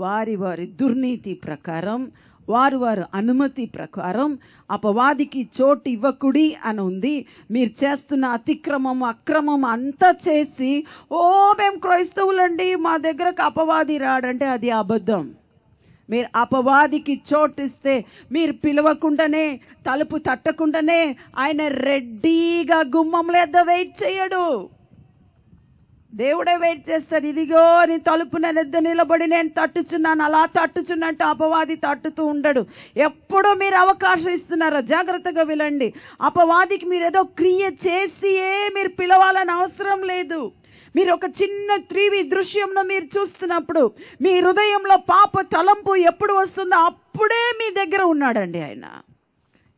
వారి వారి దుర్నీతి ప్రకారం, వారు అనుమతి ప్రకారం అపవాదికి చోటు ఇవ్వకుడి అని ఉంది. మీరు చేస్తున్న అతిక్రమం అక్రమం అంతా చేసి మేము క్రైస్తవులండి మా దగ్గరకు అపవాది రాడంటే అది అబద్ధం. మీరు అపవాదికి చోటిస్తే, మీరు పిలవకుండానే తలుపు తట్టకుండానే ఆయన రెడీగా గుమ్మంలో వెయిట్ చేయడు. దేవుడే వెయిట్ చేస్తాడు. ఇదిగో నీ తలుపు ఎద్ద నిలబడి నేను తట్టుచున్నాను, అలా తట్టుచున్నట్టు అపవాది తట్టుతూ ఉండడు. ఎప్పుడో మీరు అవకాశం ఇస్తున్నారో జాగ్రత్తగా వినండి. అపవాదికి మీరు ఏదో క్రియ చేసియే మీరు పిలవాలని అవసరం లేదు. మీరు ఒక చిన్న 3V దృశ్యంలో మీరు చూస్తున్నప్పుడు మీ హృదయంలో పాప తలంపు ఎప్పుడు వస్తుందో అప్పుడే మీ దగ్గర ఉన్నాడండి ఆయన.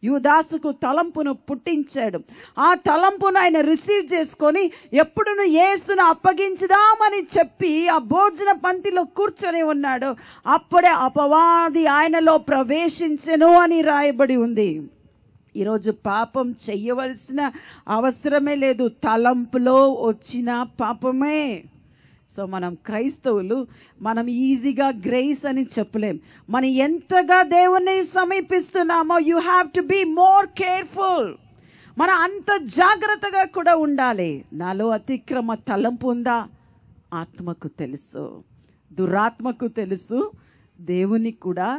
యూదాసుకు తలంపును పుట్టించాడు. ఆ తలంపును ఆయన రిసీవ్ చేసుకొని ఎప్పుడును యేసును అప్పగించుదామని చెప్పి ఆ భోజన పంక్తిలో కూర్చొని ఉన్నాడు. అప్పుడే అపవాది ఆయనలో ప్రవేశించెను అని రాయబడి ఉంది. ఈరోజు పాపం చెయ్యవలసిన అవసరమే లేదు, తలంపులో వచ్చిన పాపమే. సో మనం క్రైస్తవులు మనం ఈజీగా గ్రేస్ అని చెప్పలేం. మనం ఎంతగా దేవుణ్ణి సమీపిస్తున్నామో you have to be more careful. మనం అంత జాగ్రత్తగా కూడా ఉండాలి. నాలో అతిక్రమ తలంపు ఉందా? ఆత్మకు తెలుసు, దురాత్మకు తెలుసు, దేవునికి కూడా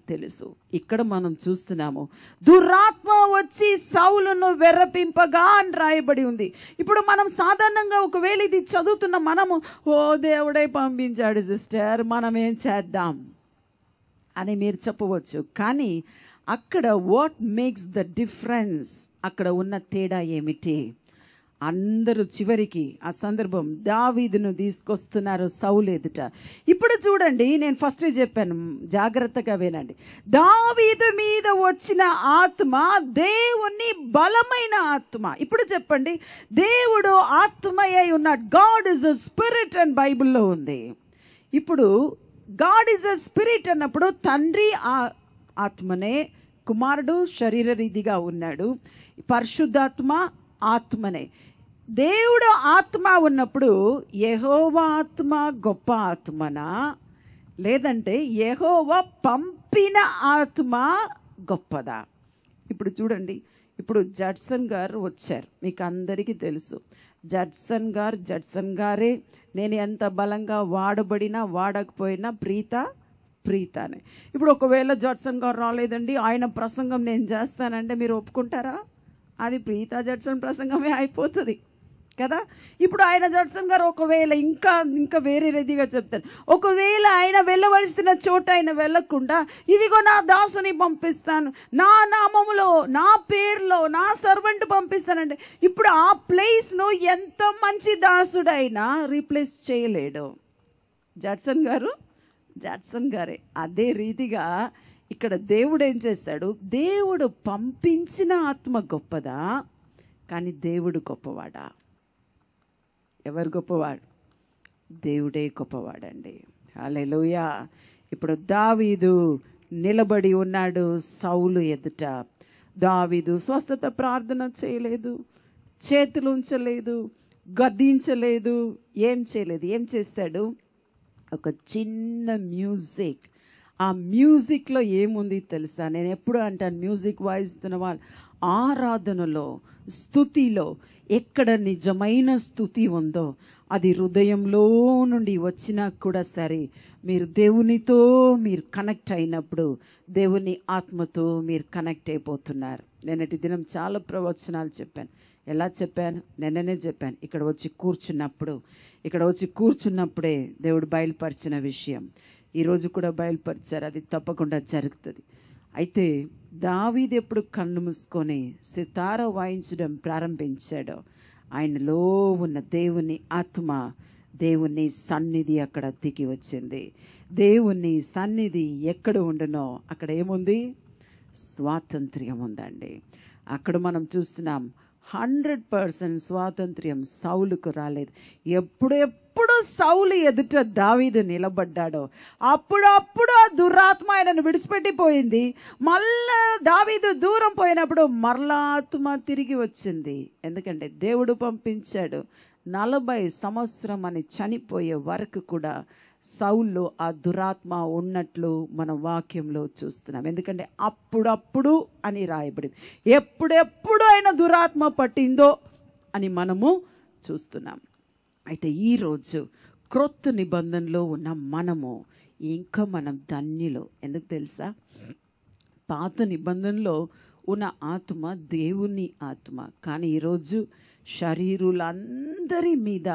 తెలుసు. ఇక్కడ మనం చూస్తున్నాము దురాత్మ వచ్చి సౌలును వెర్రపింపగా అని రాయబడి ఉంది. ఇప్పుడు మనం సాధారణంగా ఒకవేళ ఇది చదువుతున్న మనము దేవుడే పంపించాడు సిస్టర్ మనం ఏం చేద్దాం అని మీరు చెప్పవచ్చు. కానీ అక్కడ వాట్ మేక్స్ ద డిఫరెన్స్, అక్కడ ఉన్న తేడా ఏమిటి? అందరూ చివరికి ఆ సందర్భం దావీదును తీసుకొస్తున్నారు సౌలు ఎదుట. ఇప్పుడు చూడండి, నేను ఫస్ట్ చెప్పాను, జాగ్రత్తగా వినండి. దావీదు మీద వచ్చిన ఆత్మ దేవుని బలమైన ఆత్మ. ఇప్పుడు చెప్పండి, దేవుడు ఆత్మయే ఉన్నాడు. గాడ్ ఇస్ అ స్పిరిట్ అని బైబిల్లో ఉంది. ఇప్పుడు గాడ్ ఇస్ అ స్పిరిట్ అన్నప్పుడు తండ్రి ఆత్మనే, కుమారుడు శరీర రీతిగా ఉన్నాడు, పరిశుద్ధాత్మ ఆత్మనే. దేవుడు ఆత్మ ఉన్నప్పుడు యెహోవా ఆత్మ గొప్ప ఆత్మనా, లేదంటే యెహోవా పంపిన ఆత్మ గొప్పదా? ఇప్పుడు చూడండి, ఇప్పుడు జడ్సన్ గారు వచ్చారు, మీకు అందరికీ తెలుసు. జడ్సన్ గారే. నేను ఎంత బలంగా వాడబడినా వాడకపోయినా ప్రీతానే. ఇప్పుడు ఒకవేళ జడ్సన్ గారు రాలేదండి, ఆయన ప్రసంగం నేను చేస్తానంటే మీరు ఒప్పుకుంటారా? అది ప్రీతా జడ్సన్ ప్రసంగమే అయిపోతుంది కదా. ఇప్పుడు ఆయన జడ్సన్ గారు ఒకవేళ ఇంకా వేరే రీతిగా చెప్తారు. ఒకవేళ ఆయన వెళ్ళవలసిన చోట ఆయన వెళ్ళకుండా ఇదిగో నా దాసుని పంపిస్తాను, నా నామములో నా పేరులో నా సర్వెంట్ పంపిస్తానంటే ఇప్పుడు ఆ ప్లేస్ను ఎంత మంచి దాసుడైనా రీప్లేస్ చేయలేడు. జడ్సన్ గారే. అదే రీతిగా ఇక్కడ దేవుడు ఏం చేశాడు? దేవుడు పంపించిన ఆత్మ గొప్పదా, కానీ దేవుడు గొప్పవాడా? ఎవరు గొప్పవాడు? దేవుడే గొప్పవాడండి. హల్లెలూయా. ఇప్పుడు దావీదు నిలబడి ఉన్నాడు సౌలు ఎదుట. దావీదు స్వస్థత ప్రార్థన చేయలేదు, చేతులు ఉంచలేదు, గద్దించలేదు, ఏం చేయలేదు. ఏం చేశాడు? ఒక చిన్న మ్యూజిక్. ఆ మ్యూజిక్లో ఏముంది తెలుసా? నేను ఎప్పుడు అంటాను, మ్యూజిక్ వాయిస్తున్న వాళ్ళు ఆరాధనలో, స్తుతిలో ఎక్కడ నిజమైన స్తుతి ఉందో అది హృదయంలో నుండి వచ్చినా కూడా సరే, మీరు దేవునితో మీరు కనెక్ట్ అయినప్పుడు దేవుని ఆత్మతో మీరు కనెక్ట్ అయిపోతున్నారు. నేనటి దినం చాలా ప్రవచనాలు చెప్పాను. ఎలా చెప్పాను? నిన్ననే చెప్పాను. ఇక్కడ వచ్చి కూర్చున్నప్పుడే దేవుడు బయలుపరిచిన విషయం ఈరోజు కూడా బయలుపరిచారు. అది తప్పకుండా జరుగుతుంది. అయితే దావీదు ఎప్పుడు కన్ను మూసుకొని సితార వాయించడం ప్రారంభించాడో ఆయనలో ఉన్న దేవుని ఆత్మ, దేవుని సన్నిధి అక్కడ దిగి వచ్చింది. దేవుని సన్నిధి ఎక్కడ ఉండునో అక్కడ ఏముంది? స్వాతంత్ర్యం ఉందండి. అక్కడ మనం చూస్తున్నాం 100% స్వాతంత్ర్యం సౌలుకు రాలేదు. ఎప్పుడెప్పుడు సౌలు ఎదుట దావీదు నిలబడ్డాడో అప్పుడప్పుడు ఆ దురాత్మ ఆయనను విడిచిపెట్టిపోయింది. మళ్ళా దావీదు దూరం పోయినప్పుడు మరలా ఆత్మ తిరిగి వచ్చింది. ఎందుకంటే దేవుడు పంపించాడు. 40 సంవత్సరం అని చనిపోయే వరకు కూడా సౌల్లో ఆ దురాత్మ ఉన్నట్లు మన వాక్యంలో చూస్తున్నాం. ఎందుకంటే అప్పుడప్పుడు అని రాయబడింది. ఎప్పుడెప్పుడు ఆయన దురాత్మ పట్టిందో అని మనము చూస్తున్నాం. అయితే ఈరోజు క్రొత్త నిబంధనలో ఉన్న మనము ఇంకా మనం ధన్యులు. ఎందుకు తెలుసా? పాత నిబంధనలో ఉన్న ఆత్మ దేవుని ఆత్మ, కానీ ఈరోజు శరీరులందరి మీద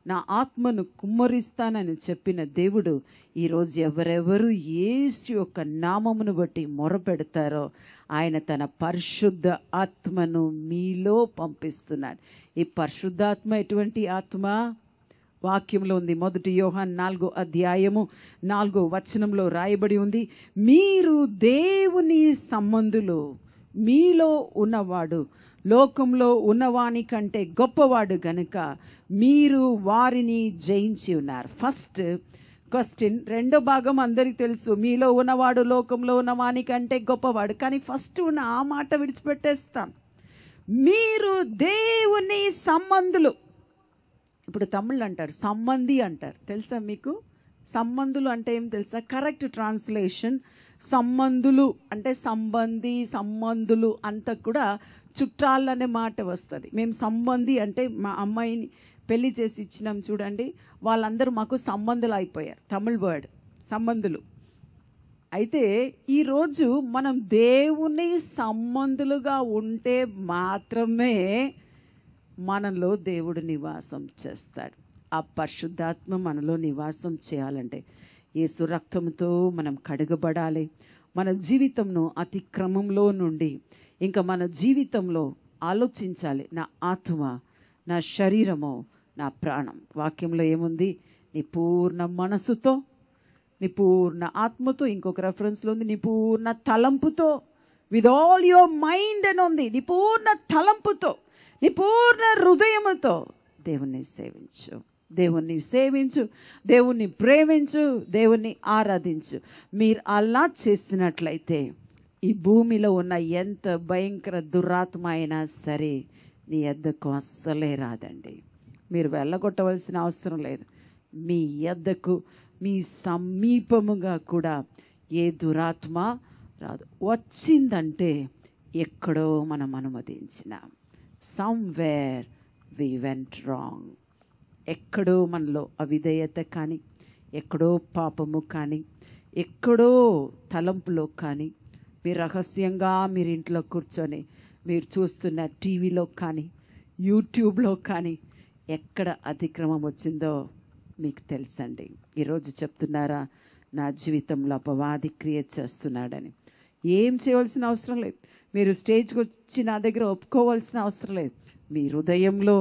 నా ఆత్మను కుమ్మరిస్తానని చెప్పిన దేవుడు ఈరోజు ఎవరెవరు యేసు యొక్క నామమును బట్టి మొరపెడతారో ఆయన తన పరిశుద్ధ ఆత్మను మీలో పంపిస్తున్నాడు. ఈ పరిశుద్ధాత్మ ఎటువంటి ఆత్మ? వాక్యంలో ఉంది. 1 యోహాను 4:4 రాయబడి ఉంది, మీరు దేవుని సంబంధులు, మీలో ఉన్నవాడు లోకంలో ఉన్నవాని కంటే గొప్పవాడు గనుక మీరు వారిని జయించి ఉన్నారు. First question. రెండో భాగం అందరికీ తెలుసు, మీలో ఉన్నవాడు లోకంలో ఉన్నవాని కంటే గొప్పవాడు. కానీ ఫస్ట్ ఉన్న ఆ మాట విడిచిపెట్టేస్తాం. మీరు దేవుని సంబంధులు. ఇప్పుడు తమిళ్ అంటారు సంబంధి అంటారు, తెలుసా మీకు? సంబంధులు అంటే ఏం తెలుసా? కరెక్ట్ ట్రాన్స్లేషన్ సంబంధులు అంటే సంబంధి, సంబంధులు అంతా కూడా చుట్టాలు అనే మాట వస్తుంది. మేము సంబంధి అంటే మా అమ్మాయిని పెళ్లి చేసి ఇచ్చినాం చూడండి, వాళ్ళందరూ మాకు సంబంధులు అయిపోయారు. తమిళ్ వర్డ్ సంబంధులు. అయితే ఈరోజు మనం దేవుని సంబంధులుగా ఉంటే మాత్రమే మనలో దేవుడు నివాసం చేస్తాడు. ఆ పరిశుద్ధాత్మ మనలో నివాసం చేయాలంటే యేసు రక్తంతో మనం కడగబడాలి. మన జీవితంను అతిక్రమంలో నుండి ఇంకా మన జీవితంలో ఆలోచించాలి. నా ఆత్మ, నా శరీరము, నా ప్రాణం. వాక్యంలో ఏముంది? నీ పూర్ణ మనసుతో, నీ పూర్ణ ఆత్మతో, ఇంకొక రెఫరెన్స్లో ఉంది నీ పూర్ణ తలంపుతో, విత్ ఆల్ యువర్ మైండ్ అని ఉంది. నీ పూర్ణ తలంపుతో, నీ పూర్ణ హృదయముతో దేవుణ్ణి సేవించు. దేవుణ్ణి సేవించు, దేవుణ్ణి ప్రేమించు, దేవుణ్ణి ఆరాధించు. మీరు అలా చేసినట్లయితే ఈ భూమిలో ఉన్న ఎంత భయంకర దురాత్మ అయినా సరే నీ యొద్దకు అస్సలే రాదండి. మీరు వెళ్ళగొట్టవలసిన అవసరం లేదు. మీ యొద్దకు, మీ సమీపముగా కూడా ఏ దురాత్మ రాదు. వచ్చిందంటే ఎక్కడో మనం అనుమతించినాం. Somewhere we went wrong. ఎక్కడో మనలో అవిధేయత కానీ, ఎక్కడో పాపము కానీ, ఎక్కడో తలంపులో కానీ, మీరు రహస్యంగా మీరు ఇంట్లో కూర్చొని మీరు చూస్తున్న టీవీలో కానీ, యూట్యూబ్లో కానీ ఎక్కడ అతిక్రమం వచ్చిందో మీకు తెలుసండి. ఈరోజు చెప్తున్నారా, నా జీవితంలో అపవాది క్రియేట్ చేస్తున్నాడని. ఏం చేయవలసిన అవసరం లేదు. మీరు స్టేజ్కి వచ్చి నా దగ్గర ఒప్పుకోవాల్సిన అవసరం లేదు. మీ హృదయంలో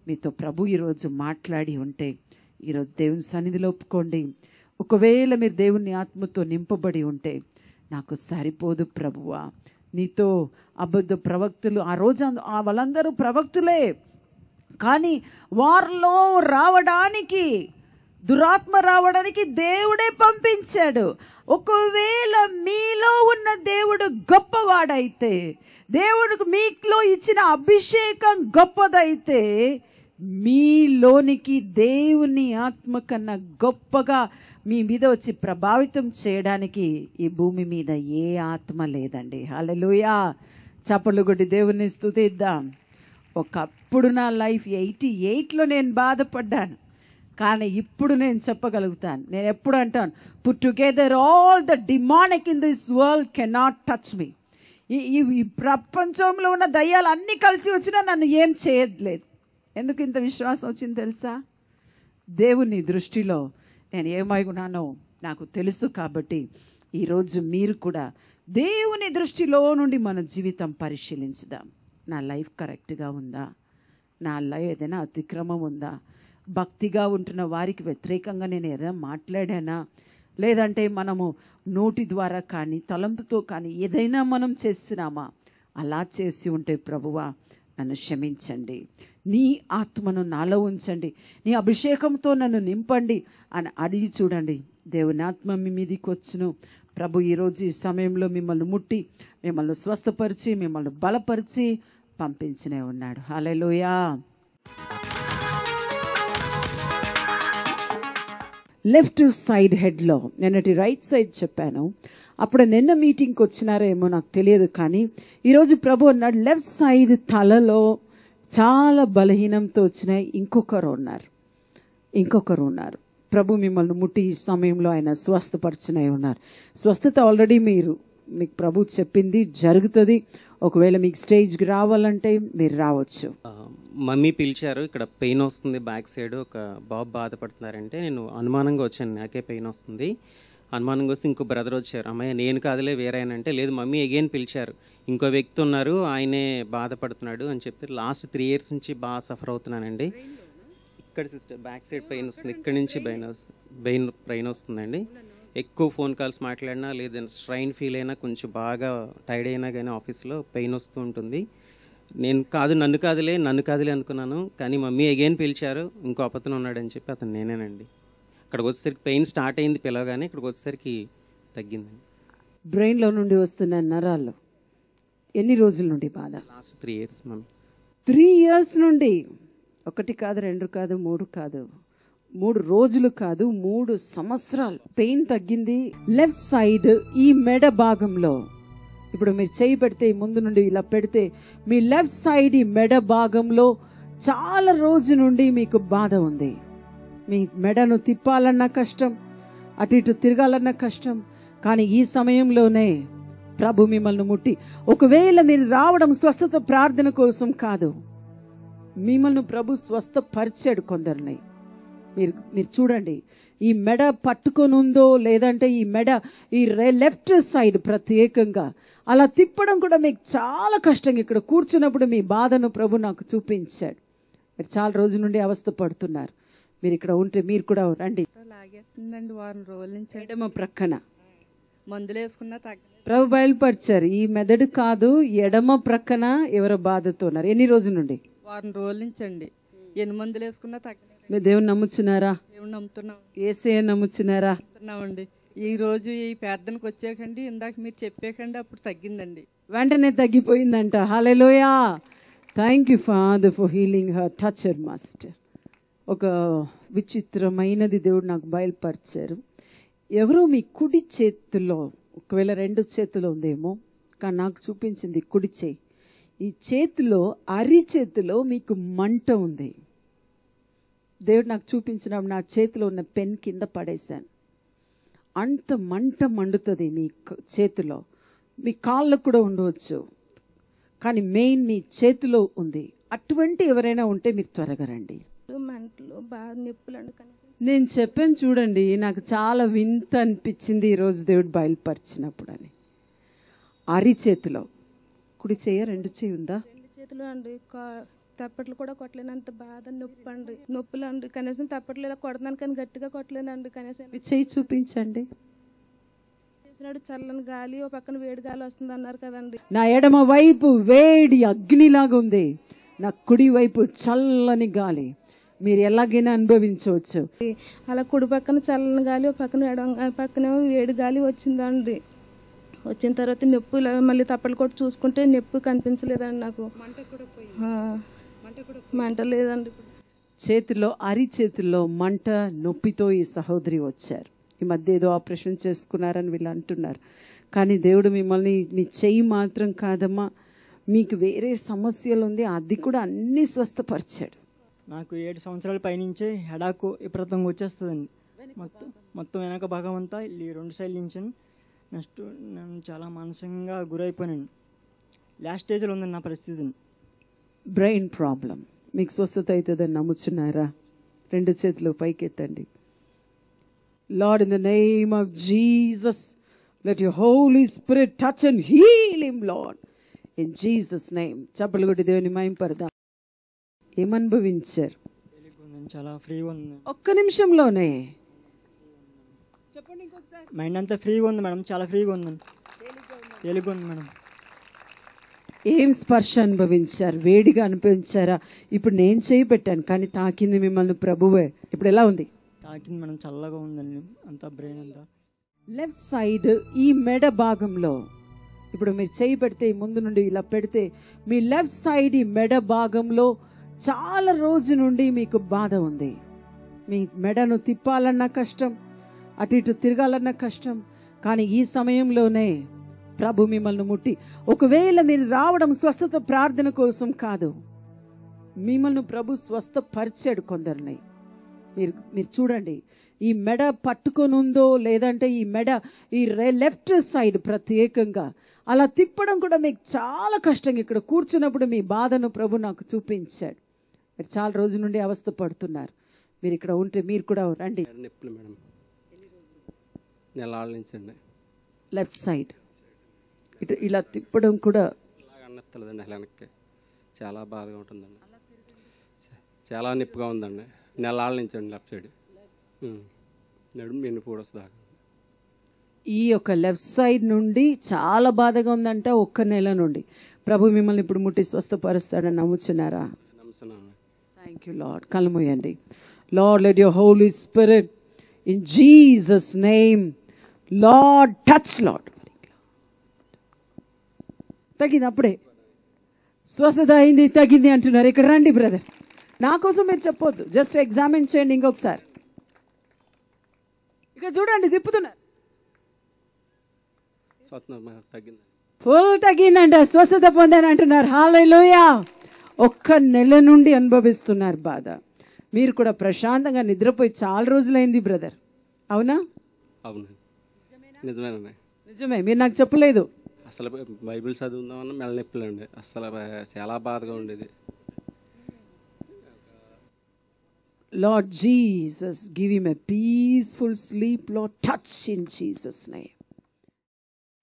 మీతో ప్రభు ఈరోజు మాట్లాడి ఉంటే ఈరోజు దేవుని సన్నిధిలో ఒప్పుకోండి. ఒకవేళ మీరు దేవుని ఆత్మతో నింపబడి ఉంటే, నాకు సరిపోదు ప్రభువా, నీతో అబద్ధ ప్రవక్తులు, ఆ రోజు వాళ్ళందరూ ప్రవక్తులే, కానీ వారిలో రావడానికి, దురాత్మ రావడానికి దేవుడే పంపించాడు. ఒకవేళ మీలో ఉన్న దేవుడు గొప్పవాడైతే, దేవుడికి మీలో ఇచ్చిన అభిషేకం గొప్పదైతే, మీలోనికి దేవుని ఆత్మ కన్నా గొప్పగా మీ మీద వచ్చి ప్రభావితం చేయడానికి ఈ భూమి మీద ఏ ఆత్మ లేదండి. హల్లెలూయా. చప్పట్లు కొట్టి దేవుని స్తుతిద్దాం. ఒకప్పుడు నా లైఫ్ 88లో నేను బాధపడ్డాను, కానీ ఇప్పుడు నేను చెప్పగలుగుతాను. నేను ఎప్పుడు అంటాను, put together all the demonic in this world cannot touch me. ఈ ప్రపంచంలో ఉన్న దయ్యాలు అన్నీ కలిసి వచ్చినా నన్ను ఏం చేయట్లేదు. ఎందుకు ఇంత విశ్వాసం వచ్చింది తెలుసా? దేవుని దృష్టిలో నేను ఏమై ఉన్నానో నాకు తెలుసు. కాబట్టి ఈరోజు మీరు కూడా దేవుని దృష్టిలో నుండి మన జీవితం పరిశీలించుదాం. నా లైఫ్ కరెక్ట్గా ఉందా? నా లైఫ్ ఏదైనా అతిక్రమం ఉందా? భక్తిగా ఉంటున్న వారికి వ్యతిరేకంగా నేను ఏదైనా మాట్లాడానా? లేదంటే మనము నోటి ద్వారా కానీ తలంపుతో కానీ ఏదైనా మనం చేస్తున్నామా? అలా చేసి ఉంటే ప్రభువా నన్ను క్షమించండి, నీ ఆత్మను నాలో ఉంచండి, నీ అభిషేకంతో నన్ను నింపండి అని అడిగి చూడండి. దేవుని ఆత్మ మీ మీదికి వచ్చును. ప్రభు ఈరోజు ఈ సమయంలో మిమ్మల్ని ముట్టి, మిమ్మల్ని స్వస్థపరిచి, మిమ్మల్ని బలపరిచి పంపించనే ఉన్నాడు. హల్లెలూయా. లెఫ్ట్ సైడ్ హెడ్లో నిన్నటి రైట్ సైడ్ చెప్పాను. అప్పుడు నిన్న మీటింగ్కి వచ్చినారేమో నాకు తెలియదు, కానీ ఈరోజు ప్రభు అన్నాడు లెఫ్ట్ సైడ్ తలలో చాలా బలహీనంతో వచ్చిన ఇంకొకరు ఉన్నారు. ప్రభు మిమ్మల్ని ముట్టి ఈ సమయంలో ఆయన స్వస్థపరచనే ఉన్నారు. స్వస్థత ఆల్రెడీ మీకు ప్రభు చెప్పింది జరుగుతుంది. ఒకవేళ మీకు స్టేజ్కి రావాలంటే మీరు రావచ్చు. మమ్మీ పిలిచారు, ఇక్కడ పెయిన్ వస్తుంది బ్యాక్ సైడ్, ఒక బాబు బాధపడుతున్నారంటే నేను అనుమానంగా వచ్చాను, నాకే పెయిన్ వస్తుంది అనుమానంగా వస్తే ఇంకో బ్రదర్ వచ్చారు, అమ్మాయి నేను కాదులే వేరే ఆయన అంటే, లేదు మమ్మీ అగైన్ పిలిచారు, ఇంకో వ్యక్తి ఉన్నారు ఆయనే బాధపడుతున్నాడు అని చెప్పి లాస్ట్ 3 years నుంచి బాగా సఫర్ అవుతున్నానండి. ఇక్కడ సిస్టర్ బ్యాక్ సైడ్ పెయిన్ వస్తుంది, ఇక్కడ నుంచి పెయిన్ వస్తుందండి. ఎక్కువ ఫోన్ కాల్స్ మాట్లాడినా లేదంటే స్ట్రైన్ ఫీల్ అయినా కొంచెం బాగా టైర్డ్ అయినా కానీ ఆఫీస్లో పెయిన్ వస్తూ ఉంటుంది. నన్ను కాదులే అనుకున్నాను, కానీ మమ్మీ అగైన్ పిలిచారు, ఇంకో అతను ఉన్నాడని చెప్పి అతను నేనేనండి. అక్కడికి వచ్చేసరికి పెయిన్ స్టార్ట్ అయింది పిలవగానే, ఇక్కడికి వచ్చేసరికి తగ్గిందండి. బ్రెయిన్లో నుండి వస్తున్న నరాల్లో ఎన్ని రోజుల నుండి బాధ? Last 3 years mummy. 3 years నుండి. 1 కాదు, 2 కాదు, 3 కాదు, 3 రోజులు కాదు, 3 సంవత్సరాలు పెయిన్ తగ్గింది. లెఫ్ట్ సైడ్ ఈ మెడ భాగంలో, ఇప్పుడు మీరు చేయి పెడితే ముందు నుండి ఇలా పెడితే మీ లెఫ్ట్ సైడ్ ఈ మెడ భాగంలో చాలా రోజు నుండి మీకు బాధ ఉంది. మీ మెడను తిప్పాలన్నా కష్టం, అటు ఇటు తిరగాలన్నా కష్టం. కానీ ఈ సమయంలోనే ప్రభు మిమ్మల్ని ముట్టి, ఒకవేళ మీరు రావడం స్వస్థత ప్రార్థన కోసం కాదు, మిమ్మల్ని ప్రభు స్వస్థపరిచాడు కొందరిని. మీరు చూడండి, ఈ మెడ పట్టుకొని ఉందో లేదంటే ఈ మెడ ఈ లెఫ్ట్ సైడ్ ప్రత్యేకంగా అలా తిప్పడం కూడా మీకు చాలా కష్టంగా, ఇక్కడ కూర్చున్నప్పుడు మీ బాధను ప్రభు నాకు చూపించాడు. మీరు చాలా రోజుల నుండి అవస్థ పడుతున్నారు. మీరు ఇక్కడ ఉంటే మీరు కూడా రండి. లాగేస్తుందండి, వారం రోజుల నుంచి. ఎడమ ప్రక్కన మందులు వేసుకున్నా ప్రభు బయలుపరిచారు. ఈ మెదడు కాదు, ఎడమ ప్రక్కన ఎవరో బాధతో ఉన్నారు. ఎన్ని రోజుల నుండి? వారం రోజుల నుంచి అండి. ఎన్ని మందులు వేసుకున్నా తగ్గలేదు. మీరు దేవుని నమ్ముచున్నారా? దేవుని నమ్ముతున్నాం. యేసయ్య నమ్ముచున్నారా? నమ్ముతున్నామండి. ఈ రోజు ఈ ప్రార్థనకు వచ్చాకండి, ఇందాక మీరు చెప్పాకండి, అప్పుడు తగ్గిందండి, వెంటనే తగ్గిపోయిందంట. Hallelujah. Thank you Father for healing her. Touch her master. ఒక విచిత్రమైనది దేవుడు నాకు బయలుపరిచారు. ఎవరో మీ కుడి చేతిలో, ఒకవేళ 2 చేతులు ఉందేమో, కానీ నాకు చూపించింది కుడి చేయి. ఈ చేతిలో, అరిచేతిలో మీకు మంట ఉంది. దేవుడు నాకు చూపించినప్పుడు నా చేతిలో ఉన్న పెన్ కింద పడేశాను. అంత మంట మండుతుంది మీ చేతిలో. మీ కాళ్ళకు కూడా ఉండవచ్చు, కానీ మెయిన్ మీ చేతిలో ఉంది. అటువంటి ఎవరైనా ఉంటే మీరు త్వరగా రండి. మంటలు బాగా నొప్పులు. నేను చెప్పాను చూడండి, నాకు చాలా వింత అనిపించింది ఈరోజు దేవుడు బయలుపరిచినప్పుడు అని. అరిచేతిలో, కుడి చేయ 2 చేయి ఉందా? 2 చేతులు అండి. తప్పట్లు కూడా కొట్టలేనంత బాధ, నొప్పులు అండి. కనీసం తప్పట్లు లేదా కొడతాను, కానీ గట్టిగా కొట్టలేనండి. కనీసం చేయి చూపించండి. చేసినాడు చల్లని గాలి, ఓ పక్కన వేడి గాలి వస్తుంది అన్నారు కదండి. నా ఎడమ వైపు వేడి అగ్నిలాగా ఉంది, నా కుడి వైపు చల్లని గాలి. మీరు ఎలాగైనా అనుభవించవచ్చు. అలా కుడి పక్కన చల్లని గాలి, ఓ పక్కన వేడి గాలి వచ్చిందండి. వచ్చిన తర్వాత నొప్పి, మళ్ళీ తప్పలు కొట్టి చూసుకుంటే నొప్పి కనిపించలేదండి నాకు. మంట లేదండి. చేతిలో, అరిచేతిలో మంట, నొప్పితో ఈ సహోదరి వచ్చారు. ఈ మధ్య ఏదో ఆపరేషన్ చేసుకున్నారని వీళ్ళు అంటున్నారు, కానీ దేవుడు మిమ్మల్ని, మీ చెయ్యి మాత్రం కాదమ్మా, మీకు వేరే సమస్యలు ఉంది, అది కూడా అన్ని స్వస్థపరిచాడు. నాకు 7 సంవత్సరాల పైనుంచే హెడాకు విపరీతంగా వచ్చేస్తుందండి. మొత్తం వెనక భాగం అంతా 2 సైడ్ల నుంచి. నెక్స్ట్ నేను చాలా మానసికంగా గురైపోయానండి. లాస్ట్ స్టేజ్లో ఉందండి నా పరిస్థితిని. Brain problem. మీకు స్వస్థత అవుతుందని నమ్ముచున్నారా? 2 చేతులు పైకెత్తండి. Lord, in the name of Jesus, let your Holy Spirit touch and heal him Lord, in Jesus name. చప్పలు కొట్టి దేవుని మహిమపడదాం. ఏమనుభవించారు? చాలా ఫ్రీగా ఉంది. ఒక్క నిమిషంలోనే చెప్పండి ఇంకొకసారి. మైండ్ అంతా ఫ్రీగా ఉంది మేడం, చాలా ఫ్రీగా ఉందండి, తేలిగ్గా ఉంది మేడం. ఏం స్పర్శ అనుభవించారు? వేడిగా అనుభవించారా? ఇప్పుడు నేను చేయి పెట్టాను కానీ తాకింది మిమ్మల్ని ప్రభువే. ఇప్పుడు ఎలా ఉంది? తాకింది మేడం, చల్లగా ఉందండి అంతా, బ్రెయిన్ అంతా. లెఫ్ట్ సైడ్ ఈ మెడ భాగంలో ఇప్పుడు మీరు చేయి పెడితే ముందు నుండి ఇలా పెడితే మీ లెఫ్ట్ సైడ్ ఈ మెడ భాగంలో చాలా రోజు నుండి మీకు బాధ ఉంది. మీ మెడను తిప్పాలన్న కష్టం, అటు ఇటు తిరగాలన్న కష్టం. కానీ ఈ సమయంలోనే ప్రభు మిమ్మల్ని ముట్టి, ఒకవేళ మీరు రావడం స్వస్థత ప్రార్థన కోసం కాదు, మిమ్మల్ని ప్రభు స్వస్థపరిచాడు కొందరిని. మీరు చూడండి, ఈ మెడ పట్టుకొని ఉందో లేదంటే ఈ మెడ ఈ లెఫ్ట్ సైడ్ ప్రత్యేకంగా అలా తిప్పడం కూడా మీకు చాలా కష్టంగా, ఇక్కడ కూర్చున్నప్పుడు మీ బాధను ప్రభు నాకు చూపించాడు. మీరు చాలా రోజుల నుండి అవస్థ పడుతున్నారు. మీరు ఇక్కడ ఉంటే మీరు కూడా రండి. నొప్పులు మేడం, నెల నుంచి అండి. లెఫ్ట్ సైడ్ ఇటు ఇలా తిప్పడం కూడా ఇలాగ అన్నత్తలేదండి, వెనక్కి చాలా బాధగా ఉంటుందండి, చాలా నొప్పిగా ఉందండి. నెల నుంచి అండి లెఫ్ట్ సైడ్ నడుము వెన్నుపూడ వస్తుంది. ఈ యొక్క లెఫ్ట్ సైడ్ నుండి చాలా బాధగా ఉందంట. ఒక్క నెల నుండి ప్రభు మిమ్మల్ని ఇప్పుడు ముట్టి స్వస్థపరుస్తాడని నమ్ముచున్నారా? నమ్ముతున్నాను. Thank you Lord. కళ్ళు మూయండి. Lord, let your Holy Spirit in Jesus name Lord touch. Lord తగ్గింది, అప్పుడే స్వస్థత అయింది, తగ్గింది అంటున్నారు. ఇక్కడ రండి బ్రదర్, నా కోసం మీరు చెప్పొద్దు, జస్ట్ ఎగ్జామిన్ చేయండి ఇంకొకసారి. ఇక చూడండి, తిప్పుతున్నారు, తగ్గింది, ఫుల్ తగ్గిందంట, స్వస్థత పొందాను అంటున్నారు. హల్లెలూయా. ఒక్క నెల నుండి అనుభవిస్తున్నారు బాధ. మీరు కూడా ప్రశాంతంగా నిద్రపోయి చాలా రోజులైంది బ్రదర్, అవునా? అవును, నిజమేనండి. నిజమే, మీరు నాకు చెప్పలేదు. అసలు బైబిల్ చదువుదామన్నా మెల్ల నొప్పులు అండి, అసలు చాలా బాధగా ఉండేది. Lord Jesus, give him a peaceful sleep. Lord, touch in Jesus' name.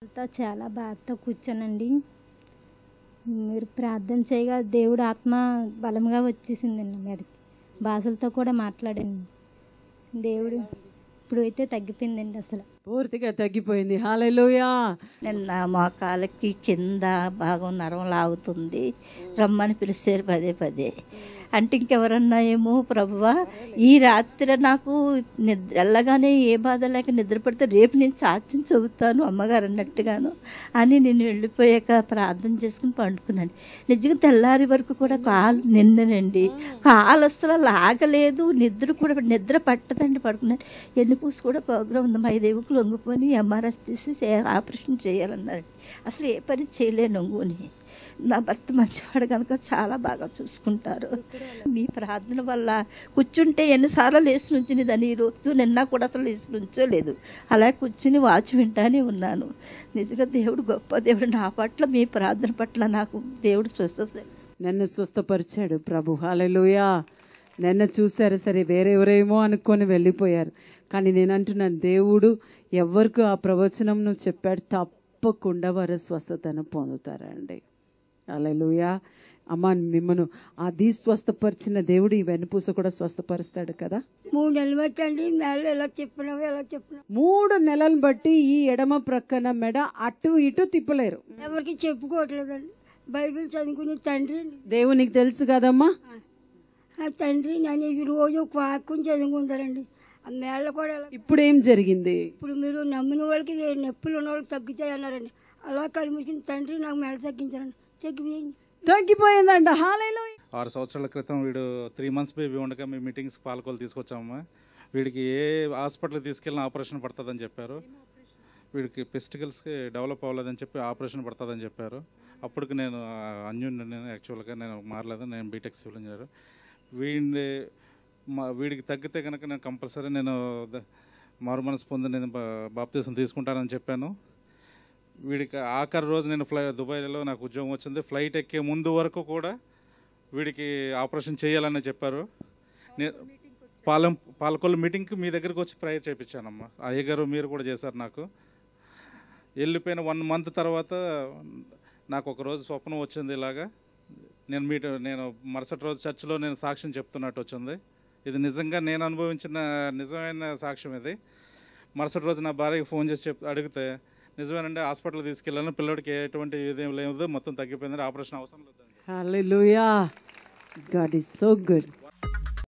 అంతా చాలా బాధతో కూర్చోనండి. మీరు ప్రార్థన చేయగా దేవుడు ఆత్మ బలంగా వచ్చేసిందండి నా మీదకి. భాషలతో కూడా మాట్లాడండి. దేవుడు ఇప్పుడైతే తగ్గిపోయిందండి, అసలు పూర్తిగా తగ్గిపోయింది. హల్లెలూయా. నిన్న మోకాలకి కింద భాగం నరం లాగుతుంది, రమ్మని పిలిచారు పదే పదే. అంటే ఇంకెవరన్నా ఏమో ప్రభువా, ఈ రాత్రి నాకు వెళ్ళగానే ఏ బాధ లేక నిద్ర పడితే రేపు నేను సాక్ష్యం చెబుతాను అమ్మగారు అన్నట్టుగాను అని నేను వెళ్ళిపోయాక ప్రార్థన చేసుకుని పండుకున్నాను. నిజంగా తెల్లారి వరకు కూడా కాలు నిన్ననండి, కాలు అసలు లాగలేదు, నిద్ర పట్టదండి. పడుకున్నాను. ఎన్నుపూసి కూడా ప్రోగ్రాం ఉంది, మా దేవుకు లొంగిపోని ఎంఆర్ఎస్ తీసి ఆపరేషన్ చేయాలన్నారు. అసలు ఏ పని చేయలేను లొంగుని. నా భర్త మంచివాడు కనుక చాలా బాగా చూసుకుంటారు. మీ ప్రార్థన వల్ల కూర్చుంటే ఎన్నిసార్లు లేచి నుంచుని దాన్ని ఈరోజు నిన్న కూడా అసలు లేచి నుంచోలేదు, అలా కూర్చుని వాచ్ వింటానే ఉన్నాను. నిజంగా దేవుడు గొప్ప దేవుడు. నా పట్ల మీ ప్రార్థన పట్ల నాకు దేవుడు స్వస్థత నన్ను స్వస్థపరిచాడు ప్రభు. హల్లెలూయా. నిన్న చూశారు, సరే వేరెవరేమో అనుకొని వెళ్ళిపోయారు. కానీ నేను అంటున్నాను, దేవుడు ఎవరికి ఆ ప్రవచనంను చెప్పాడు, తప్పకుండా వారు స్వస్థతను పొందుతారండి. హల్లెలూయా. అమ్మ, మిమ్మను అది స్వస్థపరిచిన దేవుడు ఈ వెన్నుపూస కూడా స్వస్థపరుస్తాడు కదా. 3 నెలలు బట్టండి మెడలు ఎలా చెప్పినావు ఎలా చెప్పినావు. 3 నెలలు బట్టి ఈ ఎడమ ప్రక్కన మెడ అటు ఇటు తిప్పలేరు. ఎవరికి చెప్పుకోవట్లేదండి. బైబిల్ చదువుకుని తండ్రి, దేవునికి తెలుసు కదమ్మా. ఆ తండ్రి నన్ను ఈ రోజు ఒక వాక్యం చదువుకుంటారండి. ఆ మేళ్ళ కూడా ఇప్పుడు ఏం జరిగింది? ఇప్పుడు మీరు నమ్మిన వాళ్ళకి నొప్పులు ఉన్న వాళ్ళకి తగ్గుతాయి అన్నారండి. అలా కలిసి తండ్రి నాకు మెడ తగ్గించారండి. తగ్గిపోయిందంట. హల్లెలూయా. 6 సంవత్సరాల క్రితం వీడు 3 months బేబీ ఉండగా మీ మీటింగ్స్ పాల్గొని తీసుకొచ్చామమ్మా. వీడికి ఏ హాస్పిటల్కి తీసుకెళ్ళిన ఆపరేషన్ పడుతుందని చెప్పారు. వీడికి పెస్టికల్స్కి డెవలప్ అవ్వలేదని చెప్పి ఆపరేషన్ పడుతుందని చెప్పారు. అప్పటికి నేను అన్యుని, నేను యాక్చువల్గా నేను మారలేదు, నేను బీటెక్ సివిల్ ఇంజనీర్. వీడికి తగ్గితే కనుక నేను కంపల్సరీ నేను మారు మనసు పొంది నేను బాప్తీసం తీసుకుంటానని చెప్పాను. వీడికి ఆఖరి రోజు నేను దుబాయ్లో నాకు ఉద్యోగం వచ్చింది. ఫ్లైట్ ఎక్కే ముందు వరకు కూడా వీడికి ఆపరేషన్ చేయాలని చెప్పారు. పాలకొల్లు మీటింగ్కి మీ దగ్గరికి వచ్చి ప్రేయర్ చేయించానమ్మా. అయ్యగారు మీరు కూడా చేశారు. నాకు వెళ్ళిపోయిన 1 month తర్వాత నాకు ఒక రోజు స్వప్నం వచ్చింది. ఇలాగా నేను మరుసటి రోజు చర్చిలో నేను సాక్ష్యం చెప్తున్నట్టు వచ్చింది. ఇది నిజంగా నేను అనుభవించిన నిజమైన సాక్ష్యం ఇది. మరుసటి రోజు నా భార్యకి ఫోన్ చేసి అడిగితే నిజమేనండి, హాస్పిటల్ తీసుకెళ్ళాను, పిల్లడికి ఎటువంటి ఇదేం లేదు, మొత్తం తగ్గిపోయిందండి, ఆపరేషన్ అవసరం లేదండి. హల్లెలూయా, గాడ్ ఈజ్ సో గుడ్.